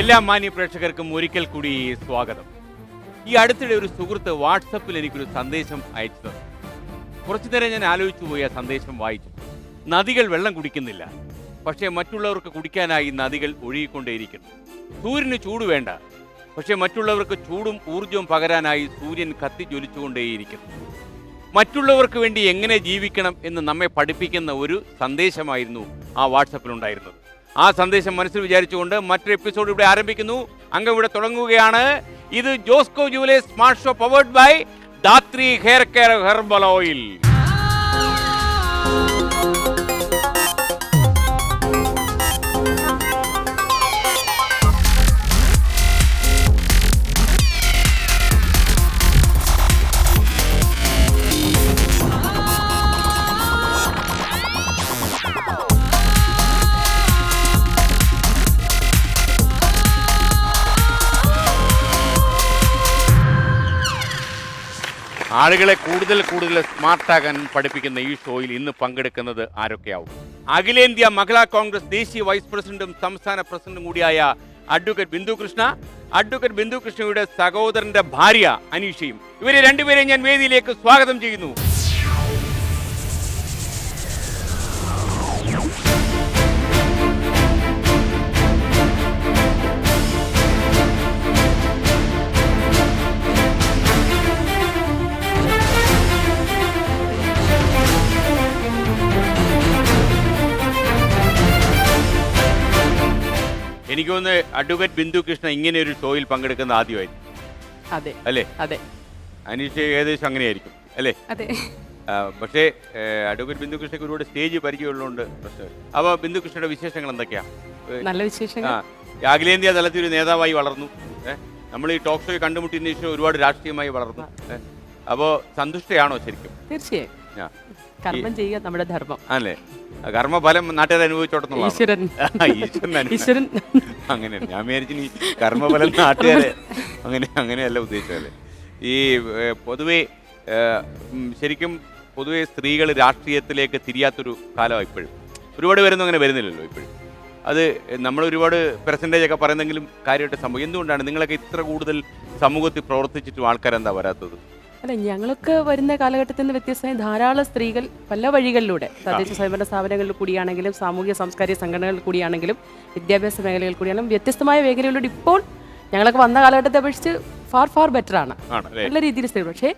എല്ലാ മാന്യ പ്രേക്ഷകർക്കും ഒരിക്കൽ കൂടി സ്വാഗതം. ഈ അടുത്തിടെ ഒരു സുഹൃത്ത് വാട്സപ്പിൽ എനിക്കൊരു സന്ദേശം അയച്ചു തന്നു. കുറച്ചു നേരം ഞാൻ ആലോചിച്ചു പോയി ആ സന്ദേശം വായിച്ചു. നദികൾ വെള്ളം കുടിക്കുന്നില്ല, പക്ഷേ മറ്റുള്ളവർക്ക് കുടിക്കാനായി നദികൾ ഒഴുകിക്കൊണ്ടേയിരിക്കുന്നു. സൂര്യന് ചൂട് വേണ്ട, പക്ഷേ മറ്റുള്ളവർക്ക് ചൂടും ഊർജവും പകരാനായി സൂര്യൻ കത്തി ജ്വലിച്ചുകൊണ്ടേയിരിക്കുന്നു. മറ്റുള്ളവർക്ക് വേണ്ടി എങ്ങനെ ജീവിക്കണം എന്ന് നമ്മെ പഠിപ്പിക്കുന്ന ഒരു സന്ദേശമായിരുന്നു ആ വാട്സപ്പിലുണ്ടായിരുന്നത്. ആ സന്ദേശം മനസ്സിൽ വിചാരിച്ചുകൊണ്ട് മറ്റൊരു എപ്പിസോഡ് ഇവിടെ ആരംഭിക്കുന്നു. അംഗം ഇവിടെ തുടങ്ങുകയാണ്. ഇത് Josco July smart show powered by Dhathri hair care herbal oil. ആളുകളെ കൂടുതൽ സ്മാർട്ടാകാൻ പഠിപ്പിക്കുന്ന ഈ ഷോയിൽ ഇന്ന് പങ്കെടുക്കുന്നത് ആരൊക്കെയാവും? അഖിലേന്ത്യാ മഹിളാ കോൺഗ്രസ് ദേശീയ വൈസ് പ്രസിഡന്റും സംസ്ഥാന പ്രസിഡന്റും കൂടിയായ അഡ്വക്കേറ്റ് ബിന്ദു കൃഷ്ണ, അഡ്വക്കേറ്റ് ബിന്ദു കൃഷ്ണയുടെ സഹോദരന്റെ ഭാര്യ അനീഷയും. ഇവരെ രണ്ടുപേരെയും ഞാൻ വേദിയിലേക്ക് സ്വാഗതം ചെയ്യുന്നു. എനിക്ക് തോന്നുന്നു അഡ്വക്കേറ്റ് ബിന്ദു കൃഷ്ണ ഇങ്ങനെ ഒരു ഷോയിൽ പങ്കെടുക്കുന്ന ആദ്യമായിരിക്കും. അതെ അല്ലേ? അതെ. അനീഷ ഏകദേശം അങ്ങനെയായിരിക്കും അല്ലേ? അതെ. പക്ഷേ അഡ്വക്കേറ്റ് ബിന്ദു കൃഷ്ണയ്ക്ക് ഒരുപാട് സ്റ്റേജ് പരിചയമുള്ളതുകൊണ്ട് പ്രശ്നമില്ല. അപ്പോൾ ബിന്ദു കൃഷ്ണയുടെ വിശേഷങ്ങൾ എന്തൊക്കെയാ? നല്ല വിശേഷങ്ങൾ. അഖിലേന്ത്യാ തലത്തിൽ ഒരു നേതാവായി വളർന്നു. നമ്മൾ ഈ ടോക്ക് ഷോയിൽ കണ്ടുമുട്ടിയതിന് ശേഷം ഒരുപാട് രാഷ്ട്രീയമായി വളർന്നു. അപ്പോൾ സന്തുഷ്ടയാണോ ശരിക്കും? തീർച്ചയായും. കർമ്മം ചെയ്യുക നമ്മുടെ ധർമ്മം അല്ലേ? കർമ്മഫലം നാട്ടുകാർ അനുഭവിച്ചോട്ടെന്നുള്ള ഈശ്വരൻ അങ്ങനെ ഞാൻ വിചാരിച്ചു നീ കർമ്മഫലം നാട്ടുകാരെ അങ്ങനെയല്ല ഉദ്ദേശിച്ചത്. ഈ ശരിക്കും പൊതുവെ സ്ത്രീകൾ രാഷ്ട്രീയത്തിലേക്ക് തിരിയാത്തൊരു കാലമാണ് ഇപ്പോഴും. ഒരുപാട് പേരൊന്നും അങ്ങനെ വരുന്നില്ലല്ലോ ഇപ്പോഴും. അത് നമ്മൾ ഒരുപാട് പെർസെൻറ്റേജ് ഒക്കെ പറയുന്നെങ്കിലും കാര്യമായിട്ട് സംഭവം. എന്തുകൊണ്ടാണ് നിങ്ങളൊക്കെ ഇത്ര കൂടുതൽ സമൂഹത്തിൽ പ്രവർത്തിച്ചിട്ടും ആൾക്കാരെന്താ വരാത്തത്? അല്ല, ഞങ്ങളൊക്കെ വരുന്ന കാലഘട്ടത്തിൽ നിന്ന് വ്യത്യസ്തമായി ധാരാളം സ്ത്രീകൾ പല വഴികളിലൂടെ തദ്ദേശ സ്വയംഭരണ സ്ഥാപനങ്ങളിൽ കൂടിയാണെങ്കിലും സാമൂഹ്യ സാംസ്കാരിക സംഘടനകളിൽ കൂടിയാണെങ്കിലും വിദ്യാഭ്യാസ മേഖലകളിൽ കൂടിയാണെങ്കിലും വ്യത്യസ്തമായ മേഖലകളിലൂടെ ഇപ്പോൾ ഞങ്ങളൊക്കെ വന്ന കാലഘട്ടത്തെ അപേക്ഷിച്ച് ഫാർ ബെറ്റർ ആണ്. നല്ല രീതിയിൽ സ്ത്രീകൾ. പക്ഷേ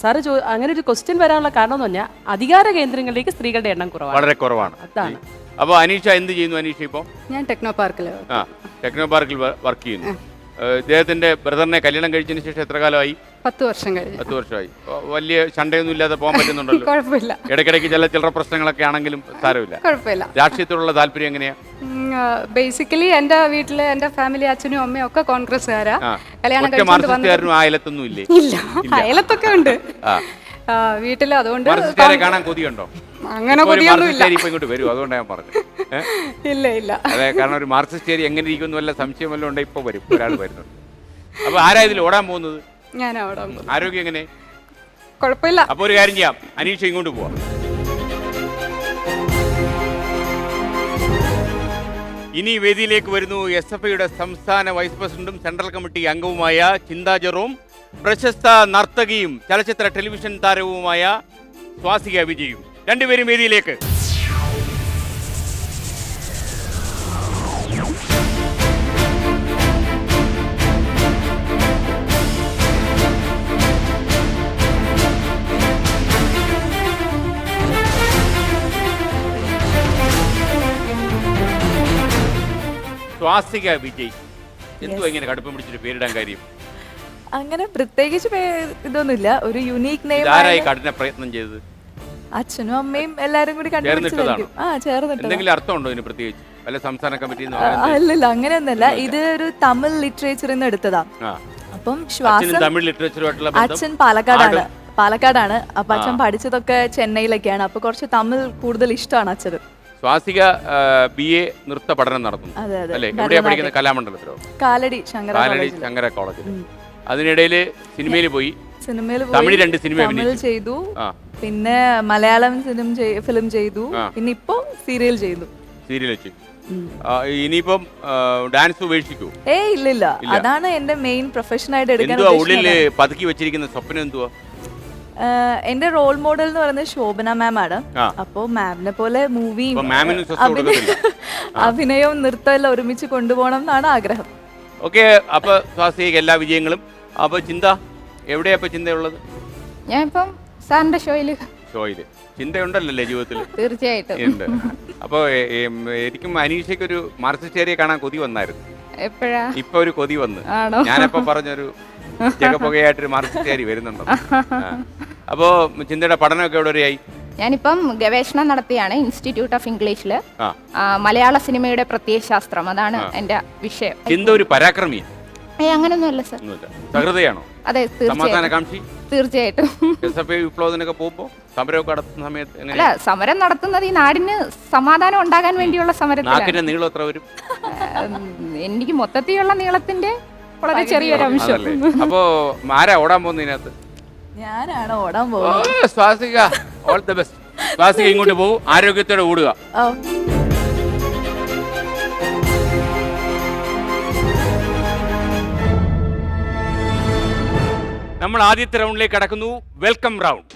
സാറ് അങ്ങനെ ഒരു ക്വസ്റ്റ്യൻ വരാനുള്ള കാരണം എന്ന് പറഞ്ഞാൽ അധികാര കേന്ദ്രങ്ങളിലേക്ക് സ്ത്രീകളുടെ എണ്ണം വളരെ കുറവാണ്. അതാണ്. അപ്പോൾ അനീഷ എന്ത് ചെയ്യുന്നു? അനീഷ ഇപ്പോൾ ഞാൻ ടെക്നോ പാർക്കിൽ വർക്ക് ചെയ്യുന്നു. ഇദ്ദേഹത്തിന്റെ ബ്രദറിനെ കല്യാണം കഴിച്ചതിന് ശേഷം എത്ര കാലമായി? 10 വർഷം കഴിഞ്ഞു. 10 വർഷമായി. വലിയ ചണ്ടയൊന്നും ഇല്ലാതെ പോകാൻ പറ്റുന്നുണ്ടല്ലോ? കുഴപ്പമില്ല. ഇടയ്ക്കിടയ്ക്ക് ചില്ലറ പ്രശ്നങ്ങളൊക്കെ ആണെങ്കിലും സാരമില്ല. കുഴപ്പമില്ല. രാഷ്ട്രീയത്തോടുള്ള താല്പര്യം എങ്ങനെയാ? ബേസിക്കലി എന്റെ വീട്ടില് എന്റെ ഫാമിലി അച്ഛനും അമ്മയും ഒക്കെ കോൺഗ്രസ്സുകാരാ. കല്യാണം മാർക്സിസ്റ്റുകാരനും ആ അയലത്തൊന്നും ഇല്ലേ? ഇല്ല, അയലത്തൊക്കെ ഉണ്ട് വീട്ടില്. അതുകൊണ്ട് കാണാൻ കൊതിയുണ്ടോ? അങ്ങനെ കൊതിയൊന്നുമില്ല. ഇങ്ങോട്ട് വരും, അതുകൊണ്ടാണ് ഞാൻ പറഞ്ഞത്. ഇല്ല. അതെ, കാരണം ഒരു മാർക്സിസ്റ്റ് എങ്ങനെ ഇരിക്കുന്നു വല്ല സംശയം വല്ലതും ഉണ്ടെങ്കിൽ ഇപ്പൊ വരും, ഒരാൾ വരുന്നുണ്ട്. അപ്പൊ ആരാ ഇതിൽ ഓടാൻ പോകുന്നത്? ഞാൻ ഓടാൻ പോകും. ആരോഗ്യം എങ്ങനെ? കുഴപ്പമില്ല. അപ്പൊ ഒരു കാര്യം ചെയ്യാം, അനീഷ ഇങ്ങോട്ട് പോവാം. ഇനി വേദിയിലേക്ക് വരുന്നു SFIയുടെ സംസ്ഥാന വൈസ് പ്രസിഡന്റും സെൻട്രൽ കമ്മിറ്റി അംഗവുമായ ചിന്താ ജെറോം, പ്രശസ്ത നർത്തകിയും ചലച്ചിത്ര ടെലിവിഷൻ താരവുമായ സ്വാസിക വിജയും. രണ്ടുപേരും വേദിയിലേക്ക്. സ്വാസിക വിജയ്, എന്തോ ഇങ്ങനെ കടുപ്പം പിടിച്ചിട്ട് പേരിടാൻ കാര്യം? അങ്ങനെ പ്രത്യേകിച്ച് ഇതൊന്നുമില്ല, ഒരു യുണീക് നെയിം. ആരായി കഠിന പ്രയത്നം ചെയ്തത്? അച്ഛനും അമ്മയും എല്ലാരും കൂടി കണ്ടുപിടിച്ചതായിരിക്കും. എന്തെങ്കിലും അർത്ഥമുണ്ടോ ഇതിന് പ്രത്യേകിച്ച്? വല്ല സംസ്ഥാന കമ്മിറ്റി? അല്ലല്ല, അങ്ങനെയൊന്നല്ല. ഇത് ഒരു തമിഴ് ലിറ്ററേച്ചറിൽ നിന്ന് എടുത്തതാ. അപ്പം ശ്വാസം. തമിഴ് ലിറ്ററേച്ചറുമായിട്ടുള്ള അച്ഛൻ പാലക്കാടാണ്. അപ്പൊ അച്ഛൻ പഠിച്ചതൊക്കെ ചെന്നൈയിലൊക്കെയാണ്. അപ്പൊ കുറച്ച് തമിഴ് കൂടുതൽ ഇഷ്ടമാണ് അച്ഛന്. സ്വാസിക BA നൃത്ത പഠനം നടത്തുന്നു അല്ലേ? എവിടെയാ പഠിക്കുന്നത്? കലാമണ്ഡലത്തിലോ? കാലടി ശങ്കര കോളേജിൽ. അതിനിടയിൽ സിനിമയിൽ പോയി. തമിഴ് 2 സിനിമ ചെയ്തു, പിന്നെ മലയാളം ഫിലിം ചെയ്തു, പിന്നെ ഇപ്പോ സീരിയൽ ചെയ്യുന്നു. സീരിയൽ വെച്ച്. ഇനിയിപ്പം ഡാൻസ് ഉപേക്ഷിക്കൂ? ഇല്ലില്ല, അതാണ് എന്റെ മെയിൻ പ്രൊഫഷൻ ആയിട്ട് എടുക്കാൻ. എന്തുവാ ഉള്ളില് പതുക്കി വെച്ചിരിക്കുന്ന സ്വപ്നം എന്തുവാ? എന്റെ റോൾ മോഡൽ എന്ന് പറയുന്നത് ശോഭന മാം ആണ്. അപ്പോ മാമിനെ പോലെ മൂവിയും അഭിനയവും നൃത്തം എല്ലാം ഒരുമിച്ച് കൊണ്ടുപോകണം എന്നാണ് ആഗ്രഹം. ഓക്കെ, അപ്പൊ സ്വാസിക്ക് എല്ലാ വിജയങ്ങളും. അപ്പൊ ചിന്ത എവിടെയാ ഇപ്പൊ ചിന്തയുള്ളത്? ഞാൻ ഇപ്പം സാറിന്റെ ഷോയില് ചിന്തയുണ്ടല്ലേ ജീവിതത്തിൽ? തീർച്ചയായിട്ടും ഉണ്ട്. അപ്പൊ എനിക്കും അനീഷയ്ക്ക് ഒരു മാർക്സിസ്റ്റേരിയെ കാണാൻ കൊതി വന്നായിരുന്നു. എപ്പോഴാ? ഇപ്പൊ ഒരു കൊതി വന്ന്. ഞാനപ്പോ പറഞ്ഞൊരു ജഗപുകയായിട്ടൊരു മാർക്സിസ്റ്റേരി വരുന്നുണ്ടോ? അപ്പോ ചിന്തയുടെ പഠനമൊക്കെ എവിടെ വരെയായി? ഞാനിപ്പം ഗവേഷണം നടത്തിയാണ് ഇൻസ്റ്റിറ്റ്യൂട്ട് ഓഫ് ഇംഗ്ലീഷില്. മലയാള സിനിമയുടെ പ്രത്യയശാസ്ത്രം, അതാണ് എന്റെ വിഷയം. ചിന്ത ഒരു പരാക്രമിയാണ്? അങ്ങനൊന്നുമല്ല സർ. സഹൃദയാണോ? അതെ, സമാധാനകാംക്ഷി. തീർച്ചയായിട്ടും. വിപ്ലവത്തിനൊക്കെ പോകുമ്പോ സമരമൊക്കെ നടത്തുന്ന സമയത്ത് അല്ല, സമരം നടത്തുന്നത് ഈ നാടിന് സമാധാനം ഉണ്ടാകാൻ വേണ്ടിയുള്ള സമരത്തിൽ. നീളം എത്ര വരും? എനിക്ക് മൊത്തത്തിലുള്ള നീളത്തിന്റെ വളരെ ചെറിയൊരു അംശം. അപ്പോ ആരാ ഓടാൻ പോകുന്നതിനകത്ത്? ഞാനാണ് ഓടാൻ പോകുന്നത്. Swasika, all the best. Swasika ഇങ്ങോട്ട് പോകും, ആരോഗ്യത്തോടെ ഓടുക. നമ്മൾ ആദ്യത്തെ റൗണ്ടിലേക്ക് കടക്കുന്നു. Welcome round.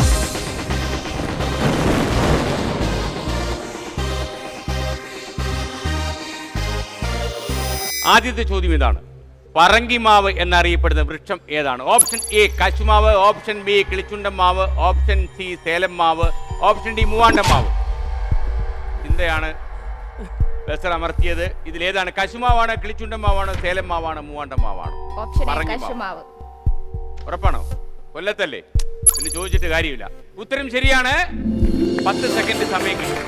ആദ്യത്തെ ചോദ്യം ഇതാണ്: പറങ്കിമാവ് എന്നറിയപ്പെടുന്ന വൃക്ഷം ഏതാണ്? ഓപ്ഷൻ എ കശുമാവ്, ഓപ്ഷൻ ബി കിളിച്ചുണ്ടൻ മാവ്, ഓപ്ഷൻ സി സേലം മാവ്, ഓപ്ഷൻ ഡി മൂവാണ്ടൻ മാവ്. ചിന്തയാണ് ബസർ അമർത്തിയത്. ഇതിലേതാണ്? കശുമാവാണ്, കിളിച്ചുണ്ടൻ മാവാണ്, സേലം മാവാണ്, മൂവാണ്ടൻ മാവാണ്? കശുമാവ്. ഉറപ്പാണോ? കൊല്ലത്തല്ലേ, പിന്നെ ചോദിച്ചിട്ട് കാര്യമില്ല. ഉത്തരം ശരിയാണ്. 10 സെക്കൻഡ് സമയം കിട്ടും.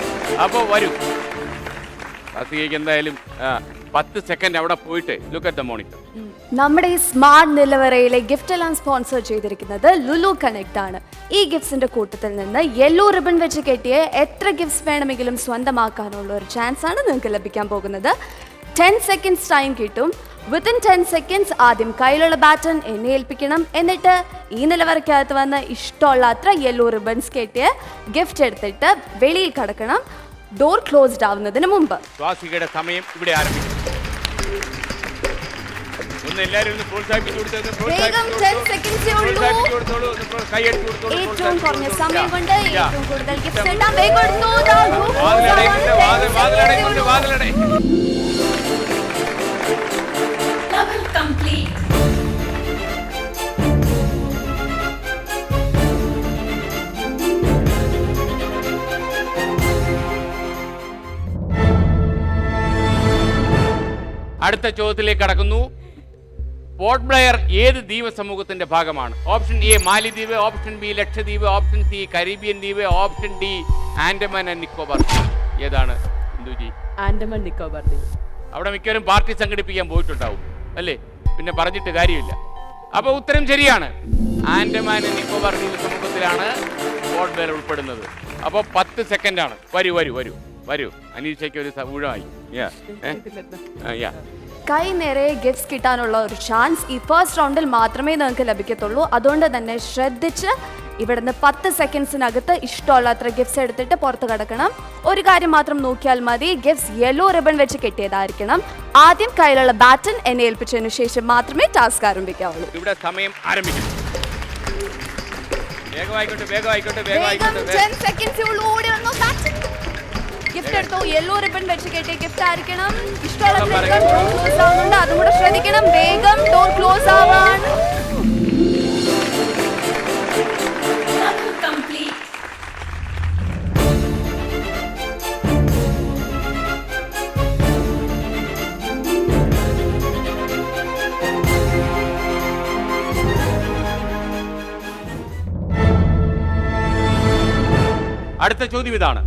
അപ്പോൾ വരൂ, കാർത്തികയ്ക്ക് എന്തായാലും 10 സെക്കൻഡ് അവിടെ പോയിട്ട് ലുക്ക് അറ്റ് ദ മോണിറ്റർ. നമ്മുടെ ഈ സ്മാർട്ട് നിലവറയിലെ ഗിഫ്റ്റ് എല്ലാം സ്പോൺസർ ചെയ്തിരിക്കുന്നത് ലുലു കണക്ട് ആണ്. ഈ ഗിഫ്റ്റ്സിന്റെ കൂട്ടത്തിൽ നിന്ന് യെല്ലോ റിബൺ വെച്ച് കെട്ടിയ എത്ര ഗിഫ്റ്റ്സ് വേണമെങ്കിലും സ്വന്തമാക്കാനുള്ള ഒരു ചാൻസ് ആണ് നിങ്ങൾക്ക് ലഭിക്കാൻ പോകുന്നത്. 10 സെക്കൻഡ്സ് ടൈം കിട്ടും. വിത്തിൻ 10 സെക്കൻഡ്സ് ആദ്യം കയ്യിലുള്ള ബാറ്റൺ എന്നെ ഏൽപ്പിക്കണം. എന്നിട്ട് ഈ നിലവറയ്ക്കകത്ത് വന്ന് ഇഷ്ടമുള്ള അത്ര യെല്ലോ റിബൺസ് കെട്ടിയ ഗിഫ്റ്റ് എടുത്തിട്ട് വെളിയിൽ കടക്കണം, ഡോർ ക്ലോസ്ഡ് ആവുന്നതിന് മുമ്പ്. സ്വാസികയുടെ സമയം ഇവിടെ ആരംഭിക്കും. ഒന്ന് എല്ലാവരും ഒന്ന് പ്രോത്സാഹിപ്പിച്ചു കൊടുത്തോളൂ. ഏറ്റവും കുറഞ്ഞ സമയം കൊണ്ട് ഏറ്റവും കൂടുതൽ ഗിഫ്റ്റ് ഇടാൻ വേഗം എടുത്തു. അടുത്ത ചോദ്യത്തിലേക്ക് കടക്കുന്നു. പോർട്ട് ബ്ലെയർ ഏത് ദ്വീപ സമൂഹത്തിന്റെ ഭാഗമാണ്? Option A Maldives, option B Lakshadweep, option C Caribbean ദ്വീപ്, option D Andaman and Nicobar. ഏതാണ് ഇന്ദുജി? ആൻഡമാൻ നിക്കോബാർ ദ്വീപ്. അവിടെ മിക്കവരും പാർട്ടി സംഘടിപ്പിക്കാൻ പോയിട്ടുണ്ടാവും അല്ലേ, പിന്നെ പറഞ്ഞിട്ട് കാര്യമില്ല. അപ്പൊ ഉത്തരം ശരിയാണ്. ആൻഡമാൻ ആൻഡ് നിക്കോബാർ ദ്വീപ സമൂഹത്തിലാണ് പോർട്ട് ബ്ലെയർ ഉൾപ്പെടുന്നത്. അപ്പോൾ 10 സെക്കൻഡാണ്. വരൂ വരൂ വരൂ വരൂ. അനീഷയ്ക്ക് ഒരു ഊഴമായി. കൈ നിറയെ ഗിഫ്റ്റ്സ് കിട്ടാനുള്ള ഒരു ചാൻസ് ഈ ഫസ്റ്റ് റൗണ്ടിൽ മാത്രമേ നിങ്ങൾക്ക് ലഭിക്കത്തുള്ളൂ. അതുകൊണ്ട് തന്നെ ശ്രദ്ധിച്ച് ഇവിടുന്ന് 10 സെക്കൻഡ്സിനകത്ത് ഇഷ്ടമുള്ള അത്ര ഗിഫ്റ്റ്സ് എടുത്തിട്ട് പുറത്ത് കിടക്കണം. ഒരു കാര്യം മാത്രം നോക്കിയാൽ മതി, ഗിഫ്റ്റ്സ് യെല്ലോ റിബൺ വെച്ച് കെട്ടിയതായിരിക്കണം. ആദ്യം കയ്യിലുള്ള ബാറ്റൺ എന്നെ ഏൽപ്പിച്ചതിനു ശേഷം മാത്രമേ ടാസ്ക് ആരംഭിക്കാവുള്ളൂ. ഇവിടെ സമയം ആരംഭിക്കും. ഗിഫ്റ്റ് എടുത്തോ, യെല്ലോ റിബൺ വെച്ച് കെട്ടിയ ഗിഫ്റ്റ് ആയിരിക്കണം. ഇഷ്ടമുള്ള ക്ലോസ് ആവുന്നുണ്ട്, അതും കൂടെ ശ്രദ്ധിക്കണം. വേഗം ഡോർ ക്ലോസ് ആവാൻ. അടുത്ത ചോദ്യം ഇതാണ്: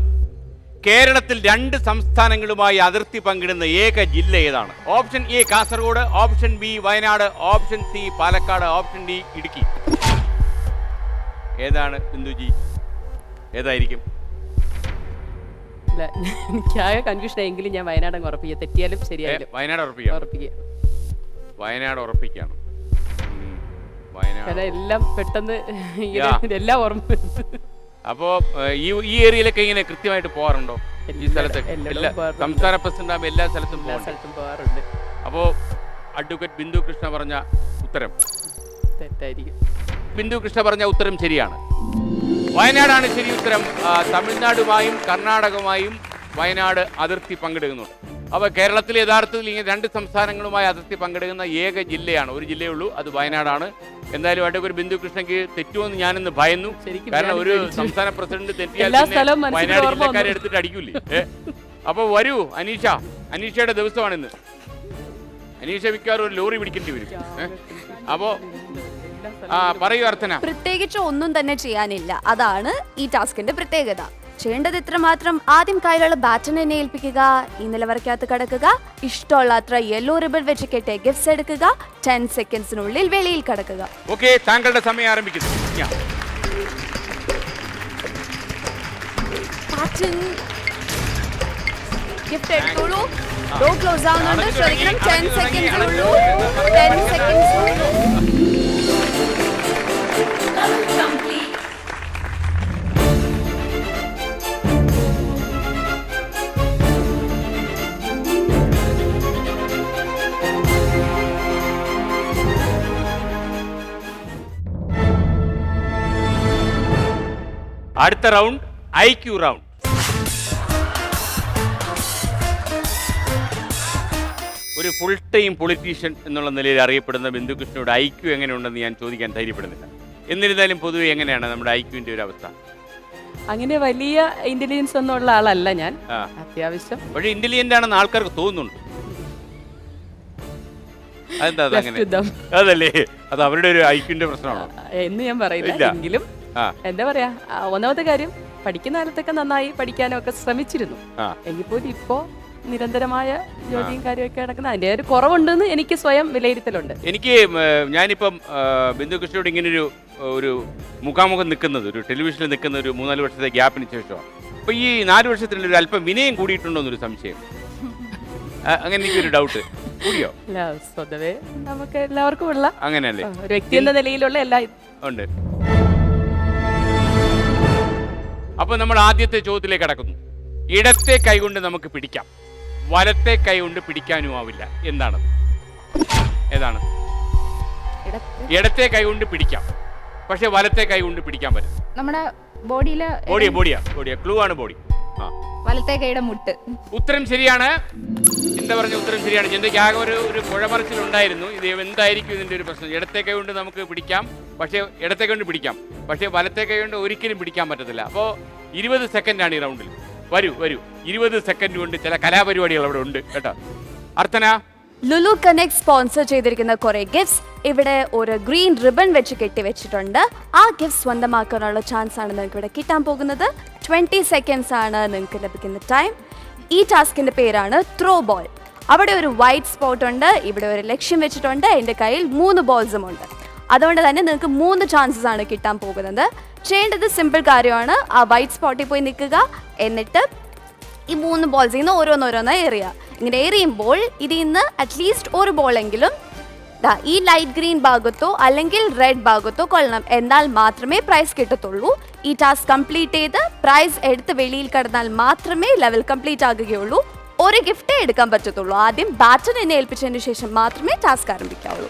കേരളത്തിൽ 2 സംസ്ഥാനങ്ങളുമായി അതിർത്തി പങ്കിടുന്ന ഏക ജില്ല ഏതാണ്? Option A Kasaragod, option B Wayanad, option C Palakkad, option D Idukki. ഏതാണ് ബിന്ദുജി? ഏതായിരിക്കും? എനിക്കാകെ കൺഫ്യൂഷൻ എങ്കിലും ഞാൻ വയനാട് അങ്ങ് ഉറപ്പിക്കുക. തെറ്റിയാലും ശരിയായാലും വയനാട് ഉറപ്പിക്കുക. വയനാട് ഉറപ്പിക്കുകയാണ്. കാരണം എല്ലാം പെട്ടെന്ന് എല്ലാം ഓർമ്മ. അപ്പോ ഈ ഏരിയയിലൊക്കെ ഇങ്ങനെ കൃത്യമായിട്ട് പോകാറുണ്ടോ? ഈ സ്ഥലത്ത് എല്ലാ സംസ്ഥാന പ്രസിഡന്റ് ആകുമ്പോൾ എല്ലാ സ്ഥലത്തും എല്ലാ പോകണം. സ്ഥലത്തും പോകാറുണ്ട്. അപ്പോൾ അഡ്വക്കേറ്റ് ബിന്ദു കൃഷ്ണ പറഞ്ഞ ഉത്തരം തെറ്റായിരിക്കും. ബിന്ദു കൃഷ്ണ പറഞ്ഞ ഉത്തരം ശരിയാണ്. വയനാടാണ് ശരി ഉത്തരം. തമിഴ്നാടുമായും കർണാടകവുമായും വയനാട് അതിർത്തി പങ്കിടുന്നുണ്ട്. അപ്പോൾ കേരളത്തിൽ യഥാർത്ഥത്തിൽ ഇങ്ങനെ 2 സംസ്ഥാനങ്ങളുമായി അതിർത്തി പങ്കിടുന്ന ഏക ജില്ലയാണ്, ഒരു ജില്ലയേ ഉള്ളൂ, അത് വയനാടാണ്. എന്തായാലും അഡ്വക്കേറ്റ് ബിന്ദു കൃഷ്ണയ്ക്ക് തെറ്റുമെന്ന് ഞാനിന്ന് ഭയന്നു. ശരിക്കും കാരണം ഞാനും ഒരു പേടിച്ചു. സംസ്ഥാന പ്രസിഡന്റ് തെറ്റിയാൽ എല്ലാ പിന്നെ സ്ഥലവും മനസ്സിൽ വയനാട് ഓർമ്മ ജില്ലക്കാരെ വന്നു. എടുത്തിട്ട് അടിക്കൂലേ? അപ്പോൾ വരൂ അനീഷയുടെ ദിവസമാണിന്ന്. അനീഷ മിക്കവാറും ഒരു ലോറി പിടിക്കേണ്ടി വരും. അപ്പോൾ പറയൂ അർത്ഥന. പ്രത്യേകിച്ച് ഒന്നും തന്നെ ചെയ്യാനില്ല, അതാണ് ഈ ടാസ്കിന്റെ പ്രത്യേകത. ചെയ്യേണ്ടത് ഇത്ര മാത്രം: ആദ്യം കയ്യിലുള്ള ബാറ്റൺ എന്നെ ഏൽപ്പിക്കുക, ഈ നിലവറയ്ക്കകത്ത് കടക്കുക, ഇഷ്ടമുള്ള അത്ര യെല്ലോ റിബൺ വെച്ച് കെട്ടിയ ഗിഫ്റ്റ്സ് എടുക്കുക, 10 സെക്കൻഡ്സിനുള്ളിൽ വെളിയിൽ കടക്കുക. ഓക്കെ, താങ്കളുടെ സമയം ആരംഭിക്കുന്നു. ഗിഫ്റ്റ് എടുത്തോളൂ. ഡോർ ക്ലോസ് ആവുന്നുണ്ട്, ശ്രദ്ധിക്കണം. 10 സെക്കൻഡ്സ് ഉള്ളൂ. 10 സെക്കൻഡ്സ് ഉള്ളൂ. അടുത്ത റൗണ്ട് IQ റൗണ്ട്. ഒരു ഫുൾ ടൈം പൊളിറ്റീഷ്യൻ എന്നുള്ള നിലയിൽ അറിയപ്പെടുന്ന ബിന്ദു കൃഷ്ണയുടെ IQ എങ്ങനെയുണ്ടെന്ന് ഞാൻ ചോദിക്കാൻ ധൈര്യപ്പെടുന്നില്ല. എന്നിരുന്നാലും പൊതുവെ എങ്ങനെയാണ് നമ്മുടെ IQന്റെ ഒരു അവസ്ഥ? അങ്ങനെ വലിയ ഇന്റലിജൻസ് ഒന്നും ഉള്ള ആളല്ല ഞാൻ. അത്യാവശ്യം പക്ഷേ ഇന്റലിജന്റ് ആണെന്ന് ആൾക്കാർക്ക് തോന്നുന്നുണ്ട്. അതെന്താ അങ്ങനെ? അതല്ലേ, അത് അവരുടെ ഒരു IQന്റെ പ്രശ്നമാണോ എന്ന് ഞാൻ പറയില്ല. എങ്കിലും എന്താ പറയാ, ഒന്നാമത്തെ കാര്യം, പഠിക്കുന്ന കാലത്തൊക്കെ നന്നായി പഠിക്കാനൊക്കെ ശ്രമിച്ചിരുന്നു. എങ്കിൽ പോലും ഇപ്പോ നിരന്തരമായ ജോലിയും കാര്യമൊക്കെ നടക്കുന്ന അതിന്റെ ഒരു കുറവുണ്ടെന്ന് എനിക്ക് സ്വയം വിലയിരുത്തലുണ്ട്. എനിക്ക് ഞാനിപ്പം ബിന്ദു കൃഷ്ണയോട് ഇങ്ങനൊരു ഒരു മുഖാമുഖം നിൽക്കുന്നത്, ഒരു ടെലിവിഷനിൽ നിൽക്കുന്ന ഒരു 3-4 വർഷത്തെ ഗ്യാപ്പിന് ശേഷമാണ്. അപ്പൊ ഈ 4 വർഷത്തിനുള്ളിൽ ഒരു അല്പം വിനയം കൂടിയിട്ടുണ്ടോ എന്നൊരു സംശയം. അങ്ങനെ എനിക്കൊരു ഡൗട്ട്. കൂടിയോ? സ്വതവേ നമുക്ക് എല്ലാവർക്കും ഉള്ള അങ്ങനെയല്ലേ, ഒരു വ്യക്തി എന്ന നിലയിലുള്ള എല്ലാ ഉണ്ട്. അപ്പൊ നമ്മൾ ആദ്യത്തെ ചോദ്യത്തിലേക്ക് കടക്കുന്നു. ഇടത്തെ കൈകൊണ്ട് നമുക്ക് പിടിക്കാം, വലത്തെ കൈ കൊണ്ട് പിടിക്കാനും ആവില്ല. എന്താണ്? ഏതാണ്? ഇടത്തെ കൈ കൊണ്ട് പിടിക്കാം, പക്ഷെ വലത്തെ കൈ കൊണ്ട് പിടിക്കാൻ പറ്റും. നമ്മുടെ ബോഡിയില് ബോഡിയാ ക്ലൂ ആണ് ബോഡി. വലത്തെ കൈയുടെ മുട്ട്. ഉത്തരം ശരിയാണ്. എന്താ പറഞ്ഞ ഉത്തരം ശരിയാണ്. ചിന്തയ്ക്ക് ആകെ ഒരു കുഴമറിച്ചിലുണ്ടായിരുന്നു. ഇത് എന്തായിരിക്കും ഇതിന്റെ ഒരു പ്രശ്നം? ഇടത്തെ കൈ കൊണ്ട് നമുക്ക് പിടിക്കാം, പക്ഷേ ഇടത്തെ കൈ കൊണ്ട് പിടിക്കാം, പക്ഷേ വലത്തെ കൈ കൊണ്ട് ഒരിക്കലും പിടിക്കാൻ പറ്റത്തില്ല. അപ്പോൾ 20 സെക്കൻഡാണ് ഈ റൗണ്ടിൽ. വരൂ 20 സെക്കൻഡ് കൊണ്ട് ചില കലാപരിപാടികൾ അവിടെ ഉണ്ട് കേട്ടോ. അർത്ഥന, ലുലു കണക്ട് സ്പോൺസർ ചെയ്തിരിക്കുന്ന കുറെ ഗിഫ്റ്റ്സ് ഇവിടെ ഒരു ഗ്രീൻ റിബൺ വെച്ച് കെട്ടി വെച്ചിട്ടുണ്ട്. ആ ഗിഫ്റ്റ് സ്വന്തമാക്കാനുള്ള ചാൻസ് ആണ് നിങ്ങൾക്ക് ഇവിടെ കിട്ടാൻ പോകുന്നത്. 20 സെക്കൻഡ്സ് ആണ് നിങ്ങൾക്ക് ലഭിക്കുന്ന ടൈം. ഈ ടാസ്കിന്റെ പേരാണ് ത്രോ ബോൾ. അവിടെ ഒരു വൈറ്റ് സ്പോട്ട് ഉണ്ട്, ഇവിടെ ഒരു ലക്ഷ്യം വെച്ചിട്ടുണ്ട്, എൻ്റെ കയ്യിൽ 3 ബോൾസും ഉണ്ട്. അതുകൊണ്ട് തന്നെ നിങ്ങൾക്ക് 3 ചാൻസസ് ആണ് കിട്ടാൻ പോകുന്നത്. ചെയ്യേണ്ടത് സിമ്പിൾ കാര്യമാണ്. ആ വൈറ്റ് സ്പോട്ടിൽ പോയി നിൽക്കുക, എന്നിട്ട് ഈ 3 ബോൾസിൽ നിന്ന് ഓരോന്നോരോന്നായി എറിയുക. ഇങ്ങനെ എറിയുമ്പോൾ ഇതിൽ നിന്ന് അറ്റ്ലീസ്റ്റ് ഒരു ബോളെങ്കിലും ഈ ലൈറ്റ് ഗ്രീൻ ഭാഗത്തോ അല്ലെങ്കിൽ റെഡ് ഭാഗത്തോ കൊള്ളണം, എന്നാൽ മാത്രമേ പ്രൈസ് കിട്ടത്തുള്ളൂ. ഈ ടാസ്ക് കംപ്ലീറ്റ് ചെയ്ത് പ്രൈസ് എടുത്ത് വെളിയിൽ കടന്നാൽ മാത്രമേ ലെവൽ കംപ്ലീറ്റ് ആകുകയുള്ളൂ. ഒരു ഗിഫ്റ്റേ എടുക്കാൻ പറ്റത്തുള്ളൂ. ആദ്യം ബാറ്റൺ എന്നെ ഏൽപ്പിച്ചതിന് ശേഷം മാത്രമേ ടാസ്ക് ആരംഭിക്കാവുള്ളൂ.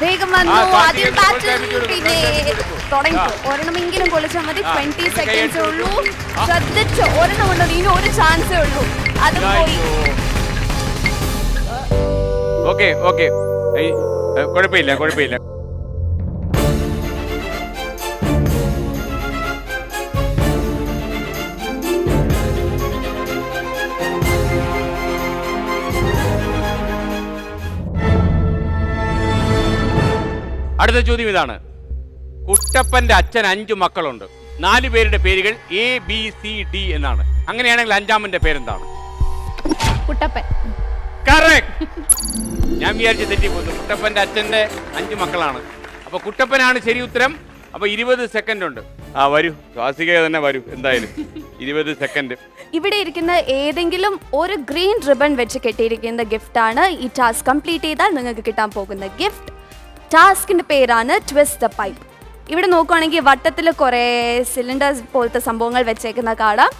വേഗം വന്നു. ആദ്യം ബാറ്റൺ, പിന്നെ തുടങ്ങി. ഒരെണ്ണമെങ്കിലും പൊളിച്ചാൽ മതി. 20 സെക്കൻഡ്സേ ഉള്ളൂ. ശ്രദ്ധിച്ചോ, ഒരെണ്ണം ഉള്ളത്, ഇനി ഒരു ചാൻസേ ഉള്ളൂ. അത് പോയി. ഓക്കെ കുഴപ്പമില്ല. അടുത്ത ചോദ്യം ഇതാണ്. കുട്ടപ്പന്റെ അച്ഛൻ 5 മക്കളുണ്ട്. 4 പേരുടെ പേരുകൾ ABCD എന്നാണ്. അങ്ങനെയാണെങ്കിൽ 5ാമന്റെ പേരെന്താണ്? കുട്ടപ്പൻ. കറക്റ്റ്. ഞാൻ വിചാരിച്ച തെറ്റിപ്പോന്നു. കുട്ടപ്പന്റെ അച്ഛന്റെ 5 മക്കളാണ്. അപ്പൊ കുട്ടപ്പനാണ് ശരി ഉത്തരം. അപ്പൊ 20 സെക്കൻഡ് ഉണ്ട്. വരൂ, സ്വാസിക തന്നെ വരൂ. എന്തായാലും 20 സെക്കൻഡ്. ഇവിടെ ഇരിക്കുന്ന ഏതെങ്കിലും ഒരു ഗ്രീൻ റിബൺ വെച്ച് കെട്ടിയിരിക്കുന്ന ഗിഫ്റ്റ് ആണ്. ഈ ടാസ്ക് കംപ്ലീറ്റ് ചെയ്താൽ നിങ്ങൾക്ക് കിട്ടാൻ പോകുന്ന ഗിഫ്റ്റ്. ടാസ്കിന്റെ പേരാണ് ട്വിസ്റ്റ് ദ പൈപ്പ്. ഇവിടെ നോക്കുവാണെങ്കിൽ വട്ടത്തിൽ കുറേ സിലിണ്ടേഴ്സ് പോലത്തെ സംഭവങ്ങൾ വെച്ചേക്കുന്ന കാണാം.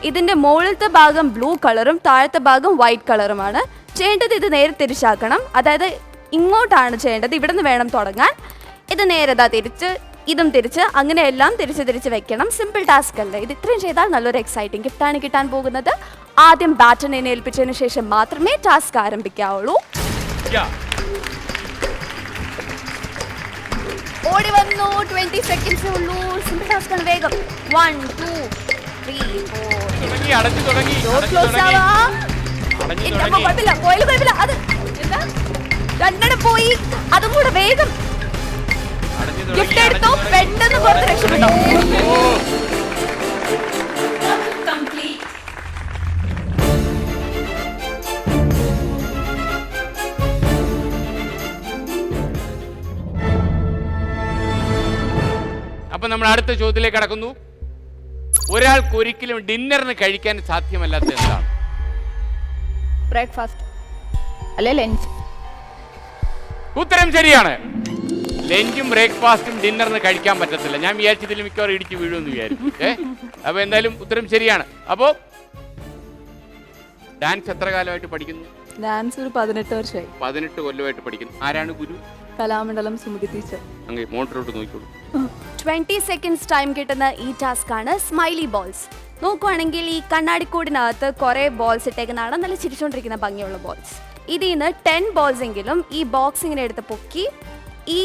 ഇതിൻ്റെ മുകളിലത്തെ ഭാഗം ബ്ലൂ കളറും താഴത്തെ ഭാഗം വൈറ്റ് കളറുമാണ്. ചെയ്യേണ്ടത് ഇത് നേരെ തിരിച്ചാക്കണം. അതായത് ഇങ്ങോട്ടാണ് ചെയ്യേണ്ടത്, ഇവിടെ നിന്ന് വേണം തുടങ്ങാൻ. ഇത് നേരെ തിരിച്ച്, ഇതും തിരിച്ച്, അങ്ങനെ എല്ലാം തിരിച്ച് വെക്കണം. സിമ്പിൾ ടാസ്ക് അല്ലേ ഇത്? ഇത്രയും ചെയ്താൽ നല്ലൊരു എക്സൈറ്റിംഗ് ഗിഫ്റ്റാണ് കിട്ടാൻ പോകുന്നത്. ആദ്യം ബാറ്റൺ ഏൽപ്പിച്ചതിന് ശേഷം മാത്രമേ ടാസ്ക് ആരംഭിക്കാവുള്ളൂ. ഓടി വന്നു. 20 സെക്കൻഡ്സേ ഉള്ളൂ. സിമ്പിൾ ടാസ്ക് ആണ്. വേഗം 1 2 3 4 ക്ലോസ് ആവാം. കുഴപ്പമില്ല. അത് എന്താ രണ്ടെണ്ണം പോയി. അതും കൂടെ വേഗം ഗിഫ്റ്റ് എടുത്തോ. പെട്ടെന്ന് പുറത്ത് രക്ഷപ്പെട്ടോ. അപ്പൊ നമ്മൾ അടുത്ത ചോദ്യത്തിലേക്ക് കടക്കുന്നു. ഒരാൾക്ക് ഒരിക്കലും ഡിന്നറിന് കഴിക്കാൻ സാധ്യമല്ലാത്ത എന്താണ്? ബ്രേക്ക്ഫാസ്റ്റ് അല്ലെ ലഞ്ച്. ഉത്തരം ശരിയാണ്. ലഞ്ചും ബ്രേക്ക്ഫാസ്റ്റും ഡിന്നറിന് കഴിക്കാൻ പറ്റത്തില്ല. ഞാൻ വിചാരിച്ചതിൽ മിക്കവാറും ഇടിച്ച് വീഴുമെന്ന് വിചാരിച്ചു. അപ്പൊ എന്തായാലും ഉത്തരം ശരിയാണ്. അപ്പോ ഡാൻസ് എത്ര കാലമായിട്ട് പഠിക്കുന്നു? ഡാൻസ് ഒരു 18 വർഷമായി. 18 കൊല്ലമായിട്ട് പഠിക്കുന്നു. ആരാണ് ഗുരു? കലാമണ്ഡലം സുമതി ടീച്ചർ. അങ്ങനെ മോണിറ്ററോട്ട് നോക്കിക്കോളൂ. 20 സെക്കൻഡ്സ് ടൈം കിട്ടുന്ന ഈ ടാസ്ക് ആണ് സ്മൈലി ബോൾസ്. നോക്കുവാണെങ്കിൽ ഈ കണ്ണാടിക്കൂടിനകത്ത് കുറേ ബോൾസ് ഇട്ടേക്കുന്നതാണ്, നല്ല ചിരിച്ചുകൊണ്ടിരിക്കുന്ന ഭംഗിയുള്ള ബോൾസ്. ഇതിൽ നിന്ന് 10 ബോൾസ് എങ്കിലും ഈ ബോക്സ് ഇങ്ങനെ എടുത്ത് പൊക്കി ഈ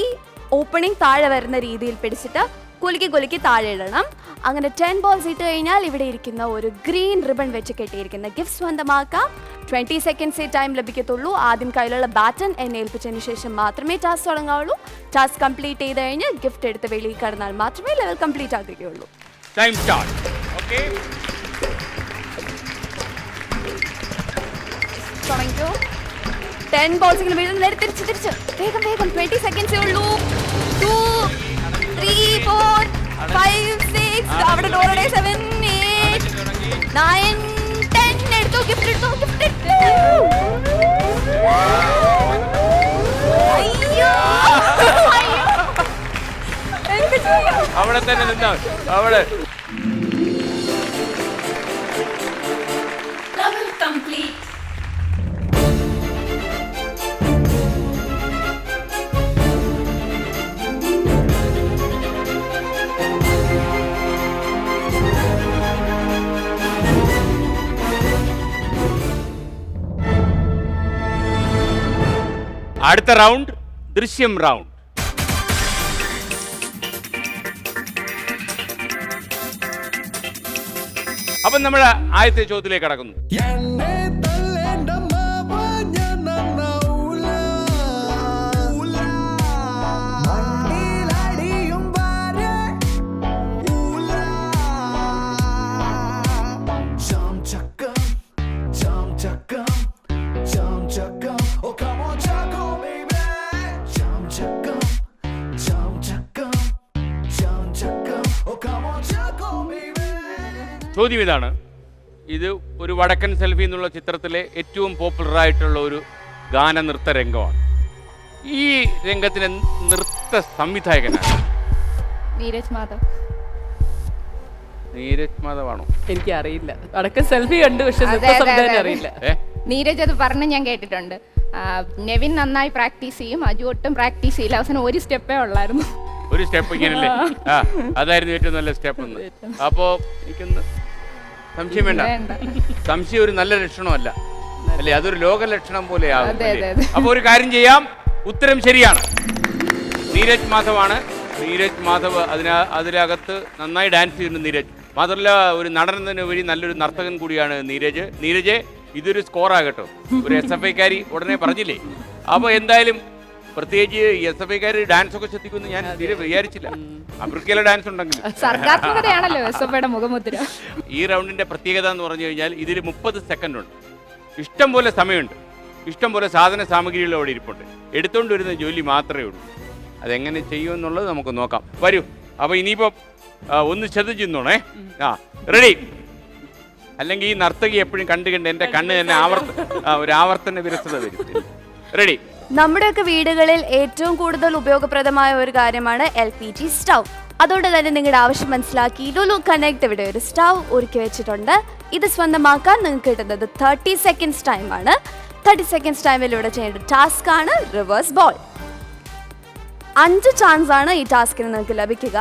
ഓപ്പണിംഗ് താഴെ വരുന്ന രീതിയിൽ പിടിച്ചിട്ട് കുലുക്കി താഴെ ഇടണം. അങ്ങനെ 10 ബോൾസ് ഇട്ട് കഴിഞ്ഞാൽ ഇവിടെ ഇരിക്കുന്ന ഒരു ഗ്രീൻ റിബൺ വെച്ച് കെട്ടിയിരിക്കുന്ന ഗിഫ്റ്റ് സ്വന്തമാക്കാം. 20 സെക്കൻഡ്സേ ടൈം ലഭിക്കത്തുള്ളൂ. ആദ്യം കയ്യിലുള്ള ബാറ്റൺ ഏൽപ്പിച്ചതിന് ശേഷം മാത്രമേ ടാസ്ക് തുടങ്ങാവുള്ളൂ. ടാസ്ക് കംപ്ലീറ്റ് ചെയ്ത് കഴിഞ്ഞ് ഗിഫ്റ്റ് എടുത്ത് വെളിയിൽ കടന്നാൽ മാത്രമേ ലെവൽ കംപ്ലീറ്റ് ആക്കുകയുള്ളൂ. Time start. ഓക്കേ, തുടങ്ങിക്കോ. 10 ബോൾസ് ഇങ്ങനെ വീഴുന്ന നേരെ തിരിച്ച് വേഗം 20 സെക്കൻഡ്സേ ഉള്ളൂ. 2 3 4 5 6 അവിടെ ഡോറയുടെ 7 8 9 10 എടുത്തോ. ഗിഫ്റ്റ് എടുത്തോ. അയ്യോ എന്ത് ചെയ്യാം? അവിടെ തന്നെ നിന്നാ അവിടെ. അടുത്ത റൗണ്ട് ദൃശ്യം റൗണ്ട്. അപ്പം നമ്മൾ ആദ്യത്തെ ചോദ്യത്തിലേക്ക് കടക്കുന്നു. ചോദ്യം ഇതാണ്. ഇത് ഒരു വടക്കൻ സെൽഫി എന്നുള്ള ചിത്രത്തിലെ ഏറ്റവും പോപ്പുലറായിട്ടുള്ള ഒരു ഗാനനൃത്ത രംഗമാണ്. ഈ രംഗത്തിലെ നൃത്ത സംവിധായകനാണ് നീരജ് മാധവ്. നീരജ് മാധവാണോ? എനിക്ക് അറിയില്ല. വടക്കൻ സെൽഫി കണ്ടു, പക്ഷെ അറിയില്ല. നീരജ് അത് പറഞ്ഞ് ഞാൻ കേട്ടിട്ടുണ്ട്. നെവിൻ നന്നായി പ്രാക്ടീസ് ചെയ്യും, അജു ഒട്ടും പ്രാക്ടീസ് ചെയ്യില്ല. അവസാനം ഒരു സ്റ്റെപ്പേ ഉള്ളായിരുന്നു. ഒരു സ്റ്റെപ്പ് ഇങ്ങനല്ലേ? അതായിരുന്നു ഏറ്റവും നല്ല സ്റ്റെപ്പ് എന്ന്. അപ്പോ എനിക്കൊന്ന് സംശയം വേണ്ട. സംശയം ഒരു നല്ല ലക്ഷണമല്ല അല്ലേ? അതൊരു ലോക ലക്ഷണം പോലെ ആകും. അപ്പൊ ഒരു കാര്യം ചെയ്യാം, ഉത്തരം ശരിയാണ്. നീരജ് മാധവാണ്. നീരജ് മാധവ് അതിനകത്ത് നന്നായി ഡാൻസ് ചെയ്യുന്നു നീരജ്. മാത്രമല്ല ഒരു നടനത്തിന് വഴി നല്ലൊരു നർത്തകൻ കൂടിയാണ് നീരജ്. നീരജ് ഇതൊരു സ്കോറാകട്ടോ. ഒരു SFIക്കാരി ഉടനെ പറഞ്ഞില്ലേ. അപ്പോൾ എന്തായാലും പ്രത്യേകിച്ച് SFIക്കാര് ഡാൻസ് ഒക്കെ ശ്രദ്ധിക്കുമെന്ന് ഞാൻ തീരെ വിചാരിച്ചില്ല. അഫ്രിക്കയിലെ ഡാൻസ് ഉണ്ടെങ്കിൽ സർഗാത്മകതയാണല്ലോ SFIയുടെ മുഖമുദ്ര. ഈ റൗണ്ടിന്റെ പ്രത്യേകത എന്ന് പറഞ്ഞു കഴിഞ്ഞാൽ ഇതിൽ 30 സെക്കൻഡ് ഉണ്ട്. ഇഷ്ടം പോലെ സമയമുണ്ട്, ഇഷ്ടം പോലെ സാധന സാമഗ്രികൾ അവിടെ ഇരിപ്പുണ്ട്. എടുത്തുകൊണ്ട് വരുന്ന ജോലി മാത്രമേ ഉള്ളൂ. അതെങ്ങനെ ചെയ്യുമെന്നുള്ളത് നമുക്ക് നോക്കാം. വരൂ. അപ്പോൾ ഇനിയിപ്പോൾ ഒന്ന് ശ്രദ്ധിച്ചിരുന്നോണേ. റെഡി? അല്ലെങ്കിൽ ഈ നർത്തകി എപ്പോഴും കണ്ട് എൻ്റെ കണ്ണ് തന്നെ ഒരു ആവർത്തന വിരസത വരും. റെഡി? നമ്മുടെയൊക്കെ വീടുകളിൽ ഏറ്റവും കൂടുതൽ ഉപയോഗപ്രദമായ ഒരു കാര്യമാണ് LPG സ്റ്റൗ. അതുകൊണ്ട് തന്നെ നിങ്ങളുടെ ആവശ്യം മനസ്സിലാക്കി ലുലു കണക്ട് ഇവിടെ ഒരു സ്റ്റവ് ഒരുക്കി വെച്ചിട്ടുണ്ട്. ഇത് സ്വന്തമാക്കാൻ നിങ്ങൾക്ക് കിട്ടുന്നത് 30 സെക്കൻഡ്സ് ടൈമാണ്. 30 സെക്കൻഡ്സ് ടൈമിൽ ഇവിടെ ചെയ്യേണ്ട ടാസ്ക് ആണ് റിവേഴ്സ് ബോൾ. 5 ചാൻസ് ആണ് ഈ ടാസ്കിന് നിങ്ങൾക്ക് ലഭിക്കുക.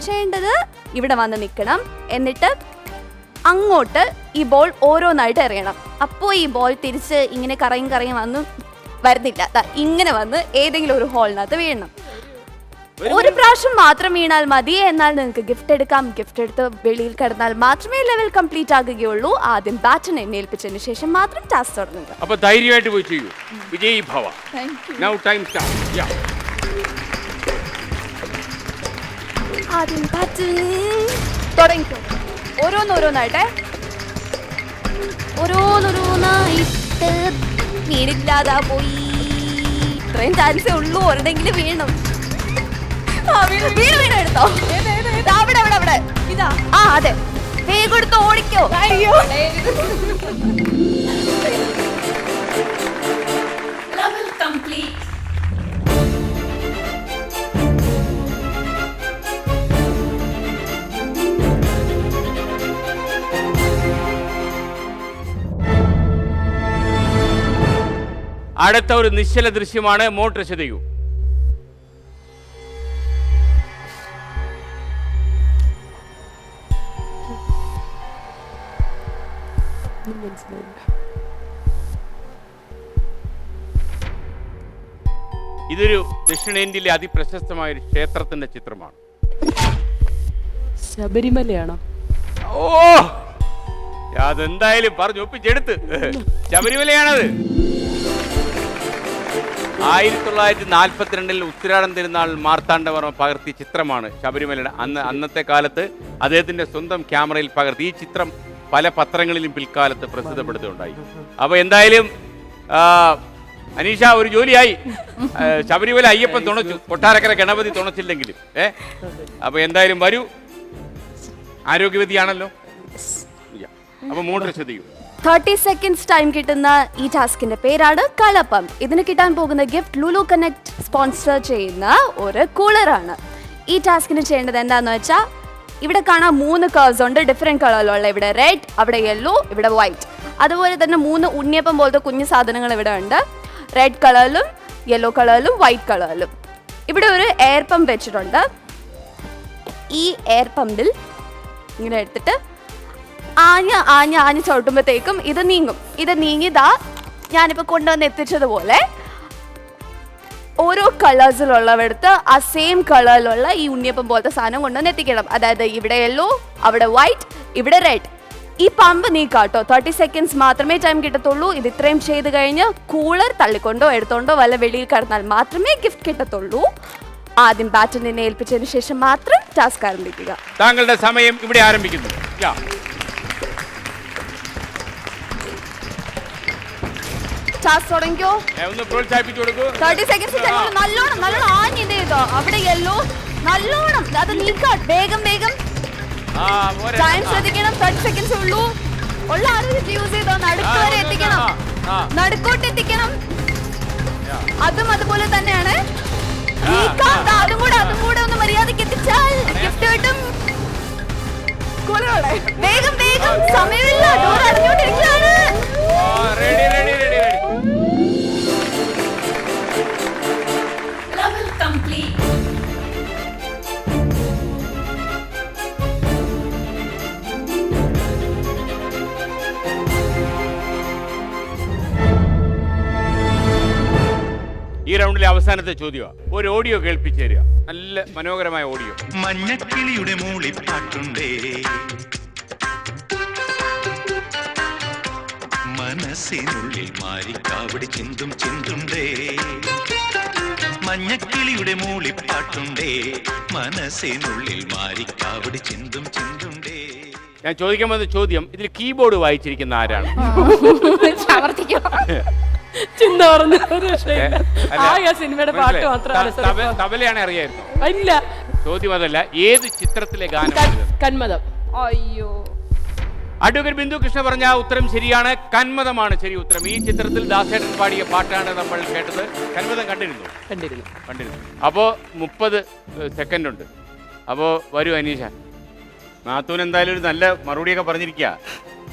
ചെയ്യേണ്ടത് ഇവിടെ വന്ന് നിൽക്കണം, എന്നിട്ട് അങ്ങോട്ട് ഈ ബോൾ ഓരോന്നായിട്ട് എറിയണം. അപ്പോൾ ഈ ബോൾ തിരിച്ച് ഇങ്ങനെ കറങ്ങി വന്ന് വരുന്നില്ല, ഇങ്ങനെ വന്ന് ഏതെങ്കിലും ഒരു ഹോളിനകത്ത് വീഴണം. ഒരു പ്രാവശ്യം മാത്രം വീണാൽ മതി. എന്നാൽ നിങ്ങൾക്ക് ഗിഫ്റ്റ് എടുക്കാം. ഗിഫ്റ്റ് എടുത്ത് വെളിയിൽ കിടന്നാൽ മാത്രമേ ലെവൽ കംപ്ലീറ്റ് ആകുകയുള്ളൂ. ആദ്യം ബാറ്റിനെ ഏൽപ്പിച്ചതിന് ശേഷം മാത്രം ടാസ്ക് തുടങ്ങുക. അപ്പൊ ധൈര്യമായിട്ട് പോയി ചെയ്യൂ. വിജയ് ഭവ. Now time start. ആദ്യം ബാറ്റ് തുടങ്ങിക്കോ. ഓരോന്നോരോന്നായിട്ടെ ഓരോന്നോരോന്നായിട്ട് വീണില്ലാതാ പോയി. ഇത്രയും ചാൻസേ ഉള്ളൂ, ഒരെണ്ണെങ്കിലും വീണം. വീണ് എടുത്തോ. അവിടെ ഇതാ. ആ അതെ, വേഗം എടുത്ത് ഓടിക്കോ. അയ്യോ, അടുത്ത ഒരു നിശ്ചല ദൃശ്യമാണ്. മോട്ടർ ചെയ്യൂ. ഇതൊരു ദക്ഷിണേന്ത്യയിലെ അതിപ്രശസ്തമായ ഒരു ക്ഷേത്രത്തിന്റെ ചിത്രമാണ്. ശബരിമലയാണോ? ഓ, അതെന്തായാലും പറഞ്ഞു ഒപ്പിച്ചെടുത്ത്. ശബരിമലയാണത്. 1942 ഉത്തരാടം തിരുനാൾ മാർത്താണ്ഡവർമ്മ പകർത്തിയ ചിത്രമാണ് ശബരിമലയുടെ. അന്നത്തെ കാലത്ത് അദ്ദേഹത്തിന്റെ സ്വന്തം ക്യാമറയിൽ പകർത്തി ഈ ചിത്രം പല പത്രങ്ങളിലും പിൽക്കാലത്ത് പ്രസിദ്ധപ്പെടുത്തുകയുണ്ടായി. അപ്പൊ എന്തായാലും അനീഷ ഒരു ജോലിയായി. ശബരിമല അയ്യപ്പൻ തുണച്ചു, കൊട്ടാരക്കര ഗണപതി തുണച്ചില്ലെങ്കിലും. അപ്പൊ എന്തായാലും വരൂ. ആരോഗ്യവതിയാണല്ലോ. അപ്പൊ മോട്ടർ ചെയ്യൂ. 30 സെക്കൻഡ്സ് ടൈം കിട്ടുന്ന ഈ ടാസ്കിന്റെ പേരാണ് കളപ്പം. ഇതിന് കിട്ടാൻ പോകുന്ന ഗിഫ്റ്റ് ലുലു കണക്ട് സ്പോൺസർ ചെയ്യുന്ന ഒരു കൂളറാണ്. ഈ ടാസ്കിന് ചെയ്യേണ്ടത് എന്താണെന്ന് വെച്ചാൽ, ഇവിടെ കാണാൻ 3 കർവ്സ് ഉണ്ട്, ഡിഫറെൻറ്റ് കളറിലുള്ള. ഇവിടെ റെഡ്, അവിടെ യെല്ലോ, ഇവിടെ വൈറ്റ്. അതുപോലെ തന്നെ 3 ഉണ്ണിയപ്പം പോലത്തെ കുഞ്ഞു സാധനങ്ങൾ ഇവിടെ ഉണ്ട്. റെഡ് കളറിലും യെല്ലോ കളറിലും വൈറ്റ് കളറിലും. ഇവിടെ ഒരു എയർ പമ്പ് വെച്ചിട്ടുണ്ട്. ഈ എയർ പമ്പിൽ ഇങ്ങനെ എടുത്തിട്ട് ആഞ്ഞ് ചവിട്ടുമ്പോഴത്തേക്കും ഇത് നീങ്ങും. ഇത് നീങ്ങിയതാ ഞാനിപ്പോൾ കൊണ്ടുവന്ന് എത്തിച്ചതുപോലെ ഓരോ കളേഴ്സിലുള്ളവടുത്ത് ആ സെയിം കളറിലുള്ള ഈ ഉണ്ണിയപ്പം പോലത്തെ സാധനം കൊണ്ടുവന്ന് എത്തിക്കണം. അതായത് ഇവിടെ യെല്ലോ, അവിടെ വൈറ്റ്, ഇവിടെ റെഡ്. ഈ പമ്പ് നീക്കാട്ടോ. 30 സെക്കൻഡ്സ് മാത്രമേ ടൈം കിട്ടത്തുള്ളൂ. ഇത് ഇത്രയും ചെയ്ത് കഴിഞ്ഞ് കൂളർ തള്ളിക്കൊണ്ടോ എടുത്തോണ്ടോ വല്ല വെളിയിൽ കടന്നാൽ മാത്രമേ ഗിഫ്റ്റ് കിട്ടത്തുള്ളൂ. ആദ്യം ബാറ്റിനെ ഏൽപ്പിച്ചതിന് ശേഷം മാത്രം ടാസ്ക് ആരംഭിക്കുക. താങ്കളുടെ സമയം ഇവിടെ ആരംഭിക്കുന്നു. ടാസ്ക് തുടങ്ങിക്കോ. ഒന്ന് പ്രോത്സാഹിപ്പിച്ചു കൊടുക്കൂ. 30 സെക്കൻഡ്സ് നല്ലോണം ആഞ്ഞ് ഇത് ചെയ്തോ. അവിടെ യെല്ലോ നല്ലോണം അത് നീക്കാ. വേഗം ടൈം ശ്രദ്ധിക്കണം. 30 സെക്കൻഡ്സ് ഉള്ളൂ. ഉള്ള ആരോഗ്യം യൂസ് ചെയ്തോ. നടുക്ക് വരെ എത്തിക്കണം, നടുക്കോട്ട് എത്തിക്കണം. അതും അതുപോലെ തന്നെയാണ്. അതും കൂടെ ഒന്ന് മര്യാദക്ക് എത്തിച്ചാൽ ഗിഫ്റ്റ് കിട്ടും. വേഗം സമയമില്ല. ഡോർ അടഞ്ഞോണ്ടിരിക്കുകയാണ്. ഈ റൗണ്ടിലെ അവസാനത്തെ ചോദ്യമാണ്. ഒരു ഓഡിയോ കേൾപ്പിച്ചു തരിക. നല്ല മനോഹരമായ ഓഡിയോ. മഞ്ഞക്കിളിയുടെ മൂളിപ്പാട്ടുണ്ടേ, മനസ്സിനുള്ളിൽ മാരിക്കാവടി ചിന്തുണ്ടേ. മഞ്ഞക്കിളിയുടെ മൂളിപ്പാട്ടുണ്ടേ, മനസ്സിനുള്ളിൽ മാരിക്കാവടി ചിന്തുണ്ടേ. ഞാൻ ചോദിക്കാൻ വന്ന ചോദ്യം, ഇതിൽ കീബോർഡ് വായിച്ചിരിക്കുന്ന ആരാണ്? ചിന്ത പറഞ്ഞു. സിനിമയുടെ പാട്ട് മാത്രമാണ്. തബലയാണ് അറിയായിരുന്നു. ഇല്ല, ചോദ്യം അതല്ല. ഏത് ചിത്രത്തിലെ ഗാനം? കന്മദം. അയ്യോ, അഡ്വക്കേറ്റ് ബിന്ദു കൃഷ്ണ പറഞ്ഞ ഉത്തരം ശരിയാണ്. കന്മദമാണ് ശരി ഉത്തരം. ഈ ചിത്രത്തിൽ ദാസേട്ടൻ പാടിയ പാട്ടാണ് നമ്മൾ കേട്ടത്. കന്മദം കണ്ടിരുന്നു. അപ്പോ 30 സെക്കൻഡ് ഉണ്ട്. അപ്പോൾ വരൂ അനീഷ. നാത്തൂൻ എന്തായാലും ഒരു നല്ല മറുപടിയൊക്കെ പറഞ്ഞിരിക്കുക.